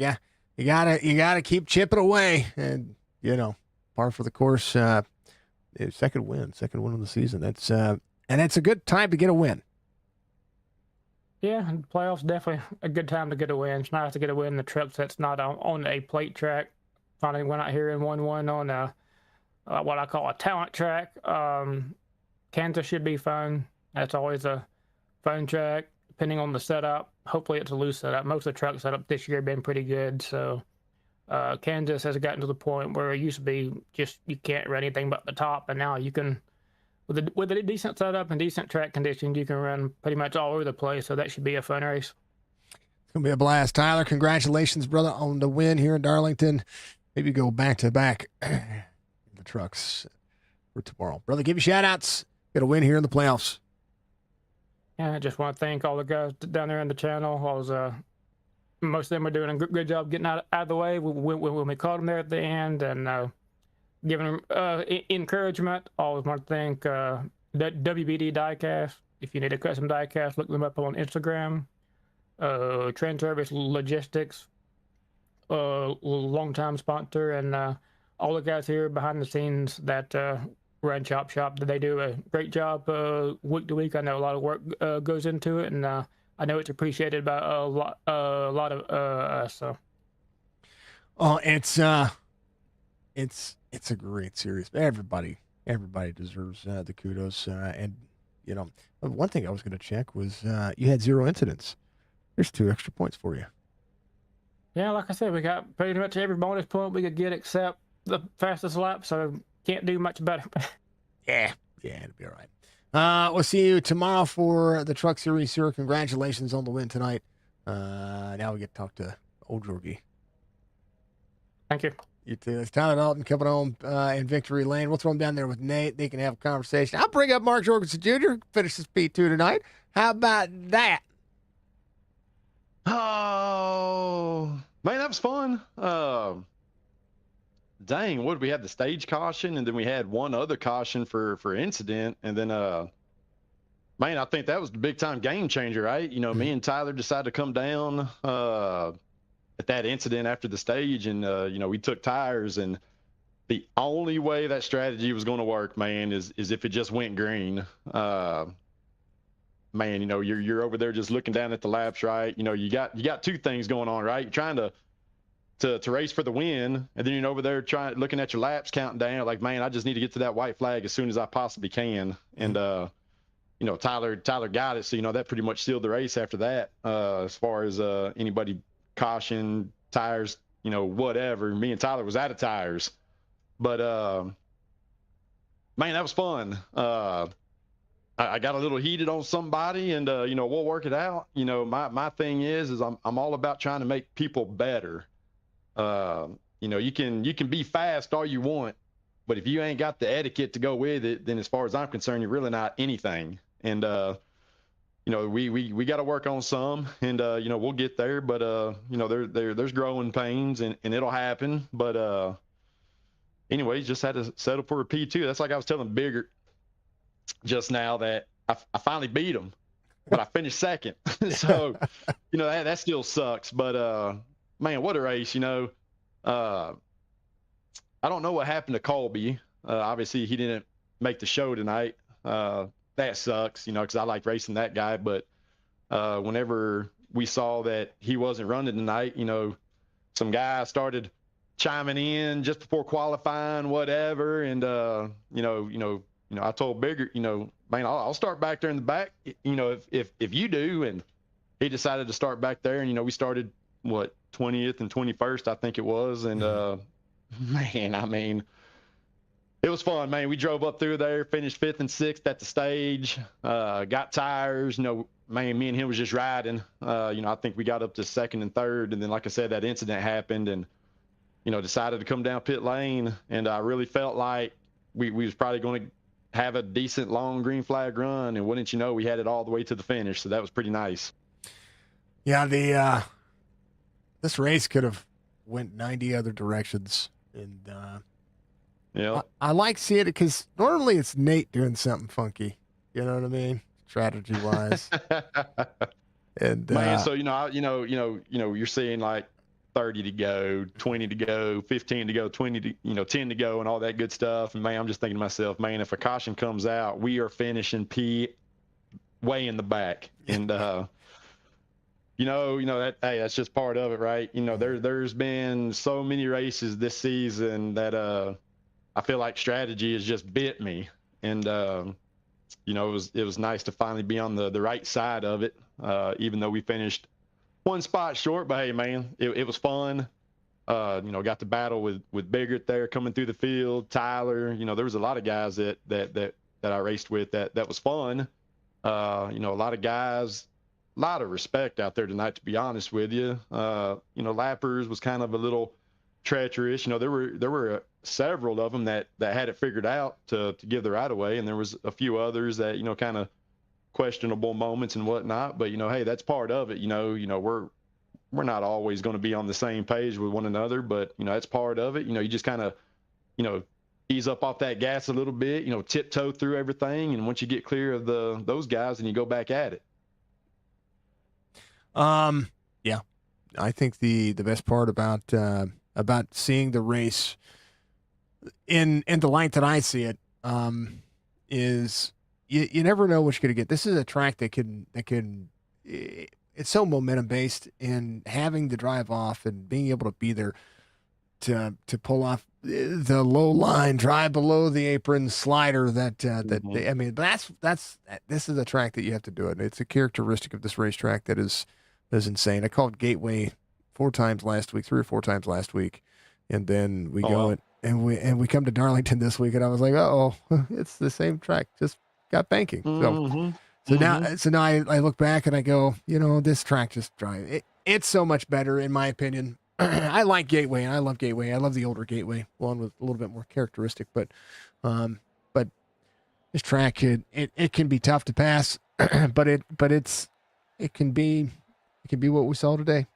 gotta keep chipping away, and par for the course. Second win of the season. That's and it's a good time to get a win. Yeah, and playoffs definitely a good time to get a win. It's nice to get a win in the trucks that's not on a plate track. Finally went out here and won one on what I call a talent track. Kansas should be fun. That's always a fun track, depending on the setup. Hopefully it's a loose setup. Most of the truck setup this year have been pretty good. So Kansas has gotten to the point where it used to be just you can't run anything but the top, and now you can, with a decent setup and decent track conditions, you can run pretty much all over the place. So that should be a fun race. It's gonna be a blast, Tyler. Congratulations, brother, on the win here in Darlington. Maybe go back to back the trucks for tomorrow, brother. Give you shout outs. Get a win here in the playoffs. Yeah, I just want to thank all the guys down there in the channel. Most of them are doing a good job getting out of the way when we caught them there at the end, and giving them encouragement. Always want to thank WBD Diecast. If you need a custom diecast, look them up on Instagram. Trend Service Logistics, long-time sponsor, and all the guys here behind the scenes that run Chop Shop. They do a great job week to week. I know a lot of work goes into it, and I know it's appreciated by a lot of us. So, it's a great series. Everybody deserves the kudos. And one thing I was going to check was you had 0 incidents. There's 2 extra points for you. Yeah, like I said, we got pretty much every bonus point we could get except the fastest lap, so can't do much better. Yeah, it'll be all right. We'll see you tomorrow for the Truck Series, sir. Congratulations on the win tonight. Now we get to talk to old Jorgie. Thank you. You too. It's Tyler Dalton coming home in victory lane. We'll throw him down there with Nate. They can have a conversation. I'll bring up Mark Jorgensen Jr. Finish his P2 tonight. How about that? Oh, man, that was fun. Dang, what did we have? The stage caution, and then we had one other caution for incident, and then man, I think that was the big time game changer, right? You know, me and Tyler decided to come down at that incident after the stage, and you know, we took tires, and the only way that strategy was going to work, man, is if it just went green. Man, you know, you're over there just looking down at the laps, right? You know, you got two things going on, right? You're trying to race for the win, and then you're over there looking at your laps, counting down, like, man, I just need to get to that white flag as soon as I possibly can. And you know, Tyler got it, so you know that pretty much sealed the race after that. As far as anybody caution, tires, you know, whatever. Me and Tyler was out of tires, but man, that was fun. I got a little heated on somebody, and you know, we'll work it out. You know, my thing is I'm all about trying to make people better. You know, you can be fast all you want, but if you ain't got the etiquette to go with it, then as far as I'm concerned, you're really not anything. And you know, we got to work on some, and you know, we'll get there. But you know, there's growing pains, and it'll happen. But anyways, just had to settle for a P2. That's like I was telling Bigger just now, that I finally beat him, but I finished second. So you know, that still sucks. But man, what a race, you know. I don't know what happened to Colby. Obviously, he didn't make the show tonight. That sucks, you know, because I like racing that guy. But whenever we saw that he wasn't running tonight, you know, some guy started chiming in just before qualifying, whatever. And, you know, I told Bigger, you know, man, I'll start back there in the back, you know, if you do. And he decided to start back there. And, you know, we started, 20th and 21st, I think it was. And, man, I mean, it was fun, man. We drove up through there, finished 5th and 6th at the stage, got tires, you know, man, me and him was just riding. You know, I think we got up to 2nd and 3rd. And then, like I said, that incident happened, and, you know, decided to come down pit lane. And I really felt like we was probably going to have a decent long green flag run. And wouldn't you know, we had it all the way to the finish. So that was pretty nice. Yeah, this race could have went 90 other directions, and yeah, I like seeing it because normally it's Nate doing something funky. You know what I mean, strategy wise. And man, so you know, you're seeing like 30 to go, 20 to go, 15 to go, 20 to 10 to go, and all that good stuff. And man, I'm just thinking to myself, man, if a caution comes out, we are finishing P way in the back. And you know that, hey, that's just part of it, right? You know, there's been so many races this season that I feel like strategy has just bit me. And you know, it was nice to finally be on the right side of it, even though we finished one spot short. But hey, man, it was fun. You know, got to battle with Biggert there coming through the field, Tyler. You know, there was a lot of guys that I raced with that was fun. You know, a lot of guys, a lot of respect out there tonight, to be honest with you. You know, Lappers was kind of a little treacherous. You know, there were several of them that had it figured out to give the right away, and there was a few others that, you know, kind of questionable moments and whatnot. But you know, hey, that's part of it. You know, we're not always going to be on the same page with one another, but you know, that's part of it. You know, you just kind of, you know, ease up off that gas a little bit. You know, tiptoe through everything, and once you get clear of those guys, then you go back at it. Yeah, I think the best part about seeing the race in the light that I see it, is you never know what you're gonna get. This is a track that can it's so momentum based, and having the drive off and being able to be there to pull off the low line, drive below the apron slider I mean, this is a track that you have to do it. It's a characteristic of this racetrack that is insane. I called Gateway 3 or 4 times last week, and then we and we come to Darlington this week, and I was like, oh, it's the same track, just got banking. So now I look back and I go, you know, this track just drive it's so much better in my opinion I like Gateway, and I love Gateway. I love the older Gateway, one with a little bit more characteristic. But this track, it can be tough to pass, but it can be what we saw today.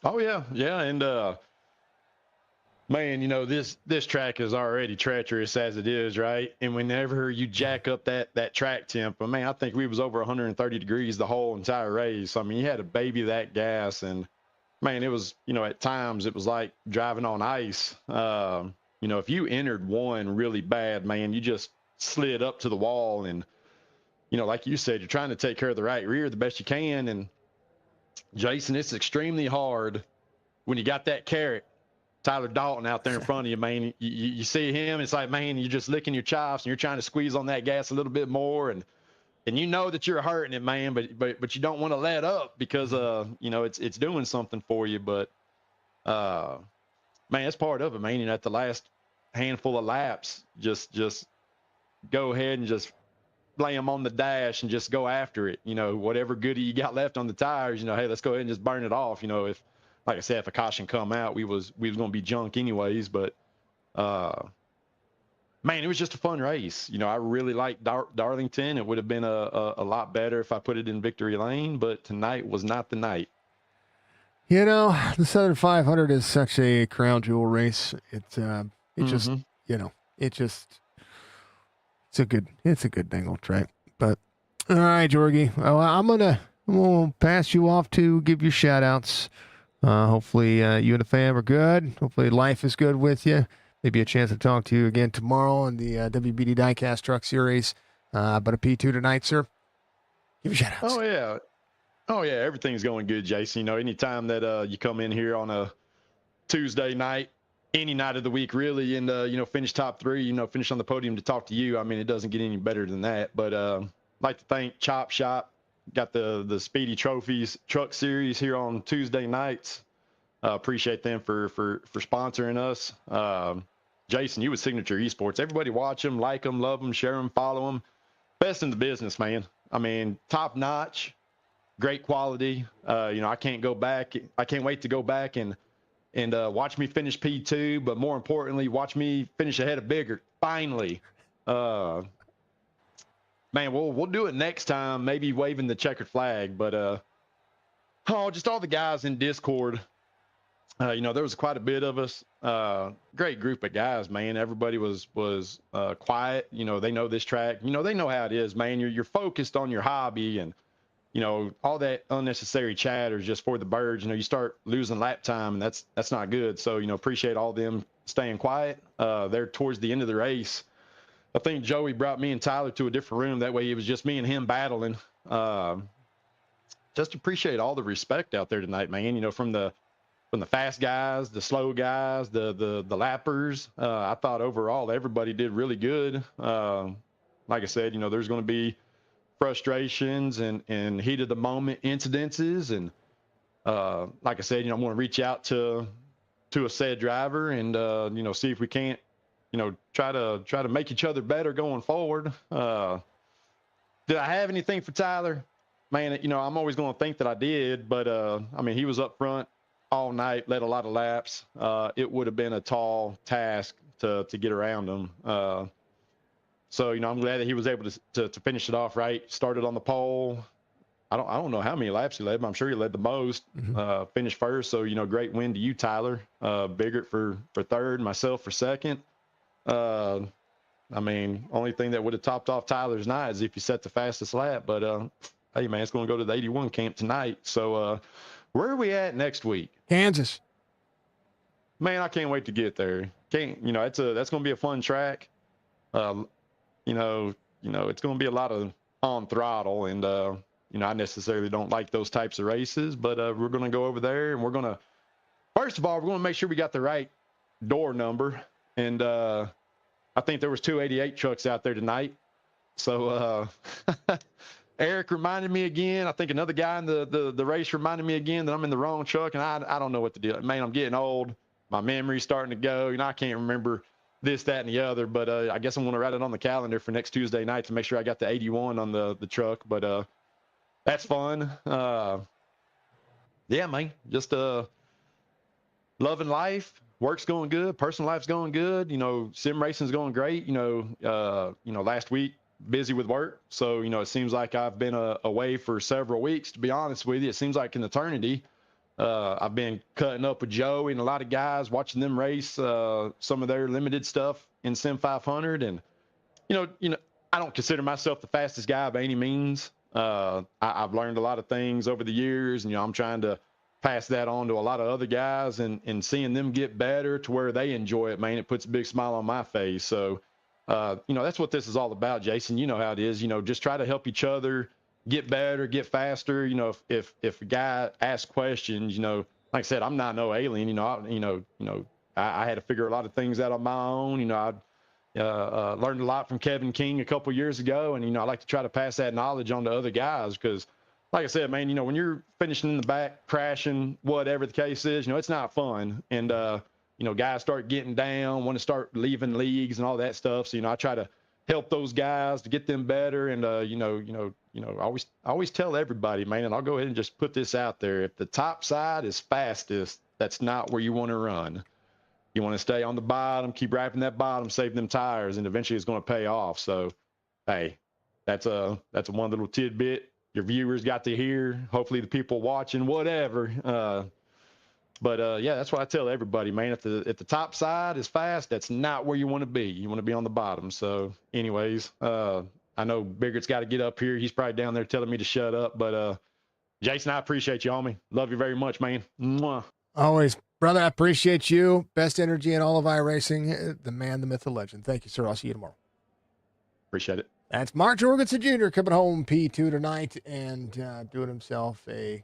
Oh yeah, yeah, and man, this track is already treacherous as it is, right? And whenever you jack up that track temp, man, I think we was over 130 degrees the whole entire race. I mean, you had to baby that gas, and man, it was, at times it was like driving on ice. If you entered one really bad, man, you just slid up to the wall, and like you said, you're trying to take care of the right rear the best you can. And Jason, it's extremely hard when you got that carrot, Tyler Dalton, out there in front of you, man. You see him, it's like, man, you're just licking your chops and you're trying to squeeze on that gas a little bit more, and you know that you're hurting it, man, but you don't want to let up because it's doing something for you. But man, that's part of it, man. At the last handful of laps, just go ahead and just lay them on the dash and just go after it. Whatever goodie you got left on the tires, hey, let's go ahead and just burn it off. If, like I said, if a caution come out, we was going to be junk anyways. But man, it was just a fun race. I really liked Darlington. It would have been a lot better if I put it in victory lane, but tonight was not the night. The Southern 500 is such a crown jewel race. It's a good dang old track. But all right, Jorgie. Well, I'm gonna pass you off to give your shout outs. Hopefully you and the fam are good. Hopefully life is good with you. Maybe a chance to talk to you again tomorrow in the WBD Diecast Truck Series. But a P2 tonight, sir. Give your shout outs. Oh yeah, everything's going good, Jason. Anytime that you come in here on a Tuesday night, any night of the week, really, and finish top three, finish on the podium to talk to you. I mean, it doesn't get any better than that. But I'd like to thank Chop Shop. Got the Speedy Trophies Truck Series here on Tuesday nights. Appreciate them for sponsoring us. Jason, you with Signature Esports. Everybody watch them, like them, love them, share them, follow them. Best in the business, man. I mean, top notch, great quality. I can't go back. I can't wait to go back and watch me finish P2, but more importantly, watch me finish ahead of Bigger. Finally. Man, we'll do it next time, maybe waving the checkered flag. But just all the guys in Discord. There was quite a bit of us. Great group of guys, man. Everybody was quiet. They know this track. They know how it is, man. You're focused on your hobby, and all that unnecessary chatter is just for the birds. You start losing lap time, and that's not good. So appreciate all them staying quiet. There towards the end of the race, I think Joey brought me and Tyler to a different room. That way it was just me and him battling. Just appreciate all the respect out there tonight, man. From the fast guys, the slow guys, the lappers. I thought overall everybody did really good. Like I said, there's going to be frustrations and heat of the moment incidences. And like I said, I'm going to reach out to a said driver and, see if we can't, try to make each other better going forward. Did I have anything for Tyler? Man, I'm always going to think that I did, but I mean, he was up front all night, led a lot of laps. It would have been a tall task to get around him. So, I'm glad that he was able to finish it off right. Started on the pole. I don't know how many laps he led, but I'm sure he led the most. Finished first. So, great win to you, Tyler. Biggert for third, myself for second. I mean, only thing that would have topped off Tyler's night is if you set the fastest lap. But, hey, man, it's going to go to the 81 camp tonight. So, where are we at next week? Kansas. Man, I can't wait to get there. That's going to be a fun track. It's going to be a lot of on throttle, and I necessarily don't like those types of races, but we're going to go over there, and first of all, we're going to make sure we got the right door number, and I think there was 288 trucks out there tonight. So Eric reminded me again. I think another guy in the race reminded me again that I'm in the wrong truck, and I don't know what to do. Man, I'm getting old. My memory's starting to go. I can't remember this, that, and the other, but I guess I'm going to write it on the calendar for next Tuesday night to make sure I got the 81 on the truck. But that's fun. Yeah, man, just loving life. Work's going good. Personal life's going good. Sim racing's going great. Last week, busy with work. So, it seems like I've been away for several weeks, to be honest with you. It seems like an eternity. I've been cutting up with Joey and a lot of guys, watching them race some of their limited stuff in Sim 500. And, I don't consider myself the fastest guy by any means. I've learned a lot of things over the years, and, I'm trying to pass that on to a lot of other guys, and seeing them get better to where they enjoy it, man, it puts a big smile on my face. So, that's what this is all about, Jason. You know how it is, just try to help each other get better, get faster. If a guy asks questions, like I said, I'm not no alien, I had to figure a lot of things out on my own. I learned a lot from Kevin King a couple years ago, and, I like to try to pass that knowledge on to other guys because, like I said, man, when you're finishing in the back, crashing, whatever the case is, it's not fun. And, guys start getting down, want to start leaving leagues and all that stuff. So, I try to help those guys to get them better. And, I always tell everybody, man, and I'll go ahead and just put this out there. If the top side is fastest, that's not where you want to run. You want to stay on the bottom, keep wrapping that bottom, save them tires, and eventually it's going to pay off. So, hey, that's a one little tidbit your viewers got to hear. Hopefully the people watching, whatever. Yeah, that's what I tell everybody, man. If the top side is fast, that's not where you want to be. You want to be on the bottom. So, anyways, I know Biggert's got to get up here. He's probably down there telling me to shut up. But Jason, I appreciate you, homie. Love you very much, man. Mwah. Always, brother. I appreciate you. Best energy in all of iRacing. The man, the myth, the legend. Thank you, sir. I'll see you tomorrow. Appreciate it. That's Mark Jorgensen Jr. coming home P2 tonight and doing himself a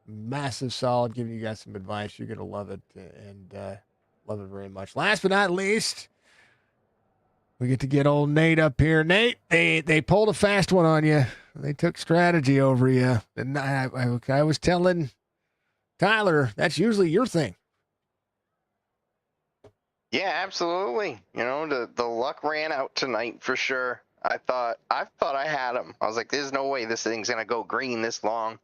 massive solid, giving you guys some advice. You're going to love it and love it very much. Last but not least, we get to get old Nate up here. Nate, they pulled a fast one on you. They took strategy over you. And I was telling Tyler, that's usually your thing. Yeah, absolutely. The luck ran out tonight for sure. I thought I had him. I was like, there's no way this thing's gonna go green this long.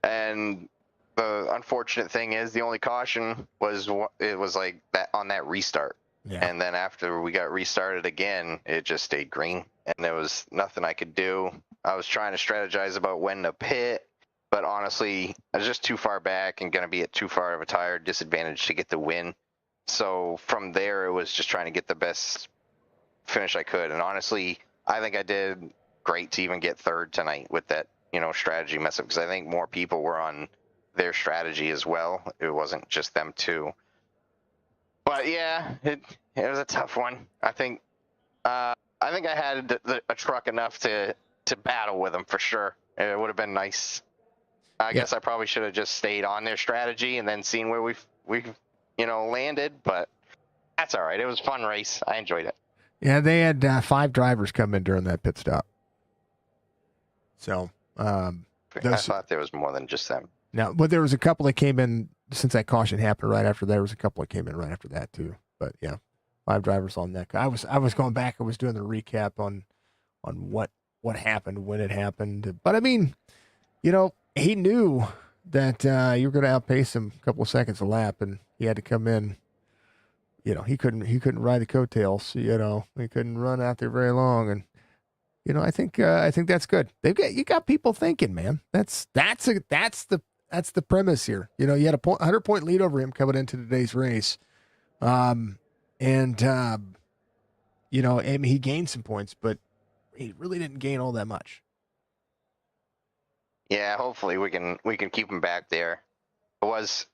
And the unfortunate thing is, the only caution was like that on that restart. Yeah. And then after we got restarted again, it just stayed green, and there was nothing I could do. I was trying to strategize about when to pit, but honestly, I was just too far back and gonna be at too far of a tire disadvantage to get the win. So from there, it was just trying to get the best finish I could. And honestly, I think I did great to even get third tonight with that, strategy mess up, because I think more people were on their strategy as well. It wasn't just them two. But yeah, it was a tough one. I think I had a truck enough to battle with them for sure. It would have been nice. I guess I probably should have just stayed on their strategy and then seen where we landed, but that's all right. It was a fun race. I enjoyed it. Yeah, they had 5 drivers come in during that pit stop. So, I thought there was more than just them. No, but there was a couple that came in since that caution happened right after. There was a couple that came in right after that too. But yeah, 5 drivers on that. I was going back. I was doing the recap on what happened when it happened. But I mean, he knew that you were going to outpace him a couple of seconds a lap, and he had to come in. He couldn't ride the coattails. He couldn't run out there very long, and I think that's good. You got people thinking, man. That's the premise here. You had a 100-point lead over him coming into today's race, I mean, he gained some points, but he really didn't gain all that much. Yeah, hopefully we can keep him back there. I was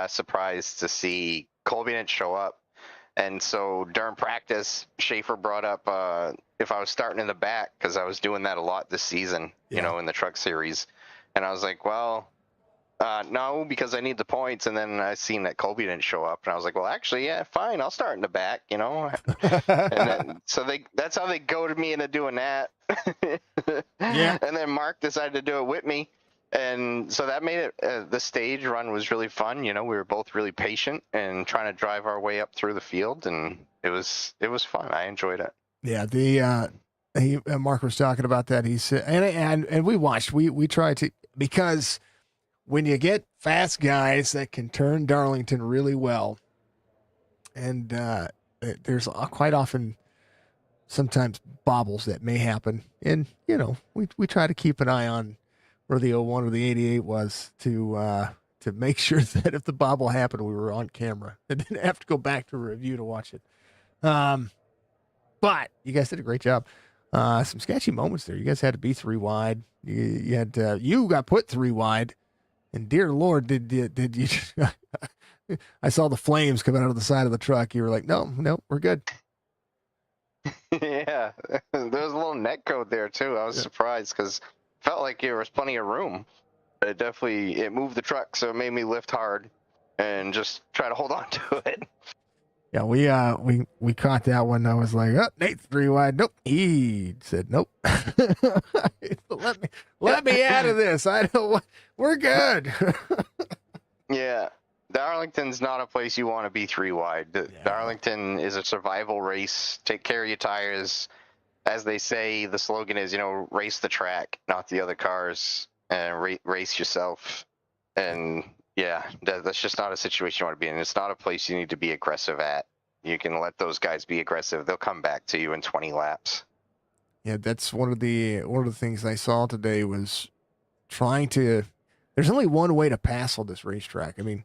surprised to see Colby didn't show up. And so during practice, Schaefer brought up if I was starting in the back, because I was doing that a lot this season, in the truck series. And I was like, well, no, because I need the points. And then I seen that Colby didn't show up. And I was like, well, actually, yeah, fine. I'll start in the back, And then, that's how they goaded me into doing that. Yeah. And then Mark decided to do it with me. And so that made it, the stage run was really fun. We were both really patient and trying to drive our way up through the field, and it was fun. I enjoyed it. Yeah. Mark was talking about that. He said, and we watched, we tried to, because when you get fast guys that can turn Darlington really well, and there's quite often sometimes bobbles that may happen, and we try to keep an eye on where the 01 or the 88 was to make sure that if the bobble happened, we were on camera and didn't have to go back to review to watch it. But you guys did a great job. Some sketchy moments there. You guys had to be 3 wide. You got put 3 wide, and dear Lord, did you? I saw the flames coming out of the side of the truck. You were like, no, we're good. Yeah, there was a little net code there too. I was surprised because felt like there was plenty of room. But it moved the truck, so it made me lift hard and just try to hold on to it. Yeah, we caught that one. I was like, oh, Nate's 3 wide. Nope. He said, nope. let me out of this. I know we're good. Yeah. Darlington's not a place you want to be 3 wide. Darlington is a survival race. Take care of your tires. As they say, the slogan is, race the track, not the other cars, and race yourself. And yeah, that's just not a situation you want to be in. It's not a place you need to be aggressive at. You can let those guys be aggressive. They'll come back to you in 20 laps. Yeah, that's one of the things I saw today was trying to. There's only one way to pass on this racetrack. I mean,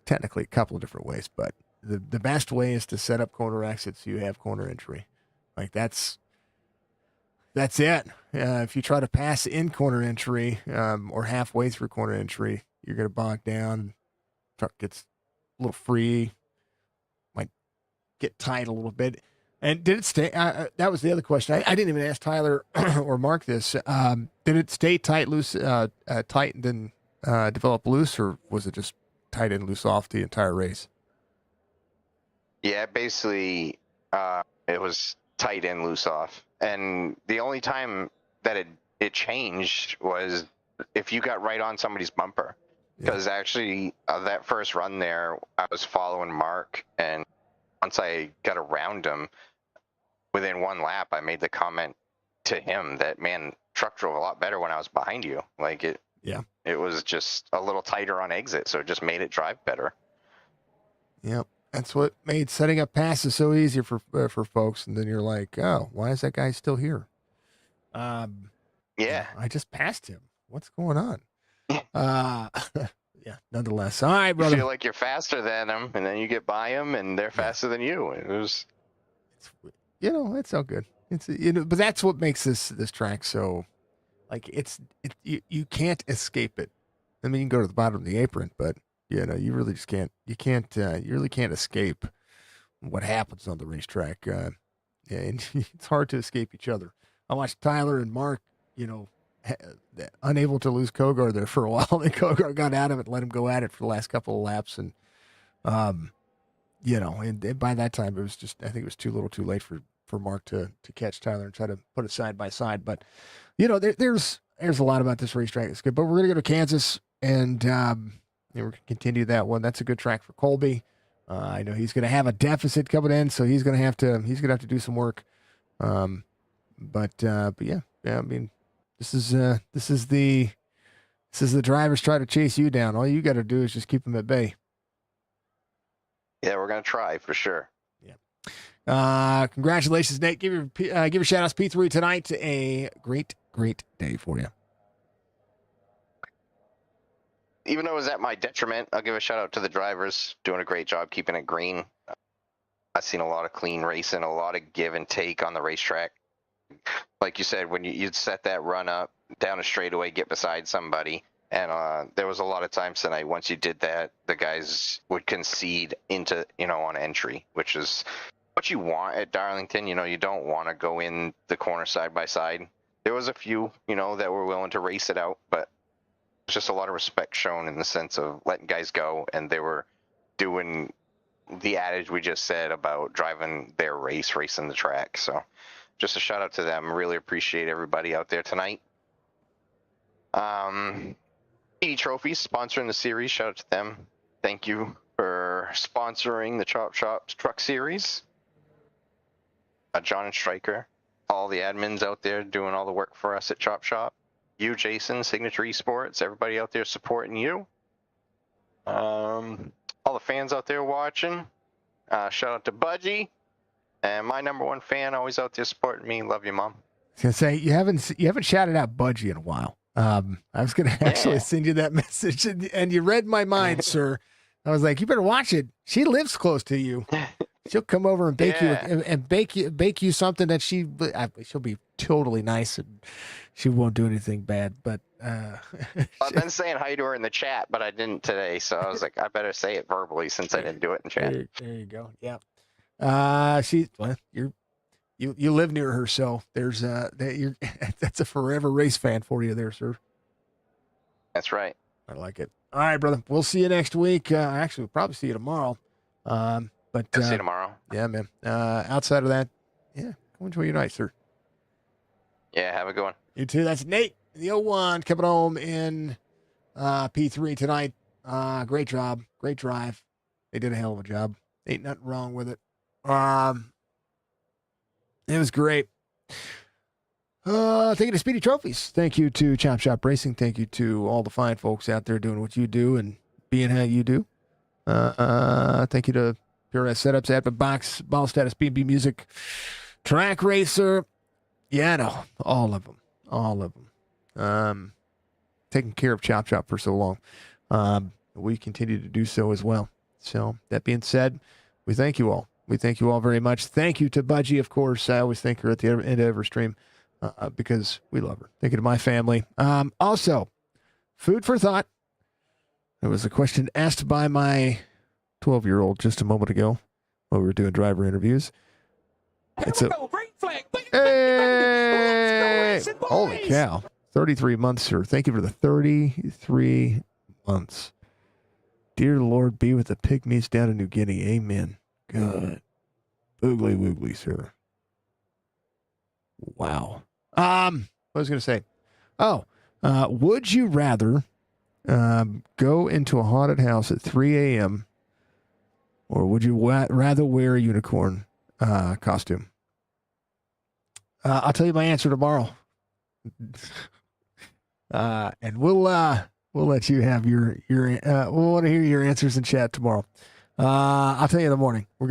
technically a couple of different ways, but the best way is to set up corner exits so you have corner entry. Like that's it. If you try to pass in corner entry or halfway through corner entry, you're going to bog down. Truck gets a little free, might get tight a little bit. And did it stay? That was the other question. I didn't even ask Tyler or Mark this. Did it stay tight, loose, tight, and then develop loose, or was it just tight and loose off the entire race? Yeah, basically, it was tight and loose off. And the only time that it changed was if you got right on somebody's bumper. Because actually, that first run there, I was following Mark, and once I got around him, within 1 lap, I made the comment to him that, man, truck drove a lot better when I was behind you. Like it was just a little tighter on exit, so it just made it drive better. Yep. That's what made setting up passes so easy for folks. And then you're like, oh, why is that guy still here? Yeah. I just passed him. What's going on? Yeah, nonetheless. All right, brother. You feel like you're faster than them, and then you get by them, and they're faster than you. It's all good. But that's what makes this track so, like, you can't escape it. I mean, you can go to the bottom of the apron, but you really just can't. You really can't escape what happens on the racetrack. And it's hard to escape each other. I watched Tyler and Mark, unable to lose Kogar there for a while. Then Kogar got out of it, let him go at it for the last couple of laps, and and by that time it was just, I think it was too little, too late for Mark to catch Tyler and try to put it side by side. But there's a lot about this racetrack that's good. But we're gonna go to Kansas, and we're gonna continue that one. That's a good track for Colby. I know he's gonna have a deficit coming in, so he's gonna have to do some work. But yeah. I mean, this is the drivers try to chase you down. All you got to do is just keep them at bay. Yeah, we're gonna try for sure. Yeah. Congratulations, Nate. Give your shout outs P3 tonight. A great day for you. Even though it was at my detriment, I'll give a shout out to the drivers doing a great job keeping it green. I've seen a lot of clean racing, a lot of give and take on the racetrack. Like you said, when you'd set that run up down a straightaway, get beside somebody, and there was a lot of times tonight, once you did that, the guys would concede into, on entry, which is what you want at Darlington. You don't want to go in the corner side by side. There was a few, that were willing to race it out, but it's just a lot of respect shown in the sense of letting guys go, and they were doing the adage we just said about driving their race, racing the track. So just a shout out to them. Really appreciate everybody out there tonight. Speedy Trophies sponsoring the series. Shout out to them. Thank you for sponsoring the Chop Shop Truck Series. John and Stryker, all the admins out there doing all the work for us at Chop Shop. you, Jason, Signature Esports, everybody out there supporting you. All the fans out there watching. Shout out to Budgie, and my number one fan, always out there supporting me. Love you, Mom. I was gonna say you haven't shouted out Budgie in a while. I was gonna actually send you that message, and you read my mind, sir. I was like, you better watch it. She lives close to you. She'll come over and bake you and bake you something that she'll be totally nice and she won't do anything bad. But I've been saying hi to her in the chat, but I didn't today, so I was like, I better say it verbally since I didn't do it in chat. There you go. Yeah. You live near her, so there's that's a forever race fan for you there, sir. That's right. I like it. All right, brother. We'll see you next week. Actually, we'll probably see you tomorrow. But see you tomorrow. Yeah, man. Outside of that, yeah, go enjoy your night, sir. Yeah, have a good one. You too. That's Nate, the 01, coming home in P3 tonight. Great job. Great drive. They did a hell of a job. Ain't nothing wrong with it. It was great. Thank you to Speedy Trophies. Thank you to Chop Shop Racing. Thank you to all the fine folks out there doing what you do and being how you do. Thank you to Pure S Setups, Advent Box, Ball Status, B&B Music, Track Racer. Yeah, no, all of them. All of them. Taking care of Chop Shop for so long. We continue to do so as well. So that being said, we thank you all. We thank you all very much. Thank you to Budgie, of course. I always thank her at the end of every stream because we love her. Thank you to my family. Also, food for thought. There was a question asked by my 12-year-old just a moment ago while we were doing driver interviews. It's a hey! Holy cow. 33 months, sir. Thank you for the 33 months. Dear Lord, be with the pygmies down in New Guinea. Amen. Good. Boogly woogly, sir. Wow. What was I going to say? Oh, would you rather go into a haunted house at 3 a.m. or would you rather wear a unicorn costume? I'll tell you my answer tomorrow. And we'll let you have your we'll want to hear your answers in chat tomorrow. I'll tell you in the morning. I'll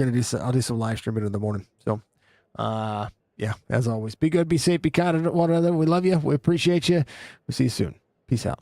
do some live streaming in the morning. So, yeah, as always, be good, be safe, be kind to one another. We love you. We appreciate you. We'll see you soon. Peace out.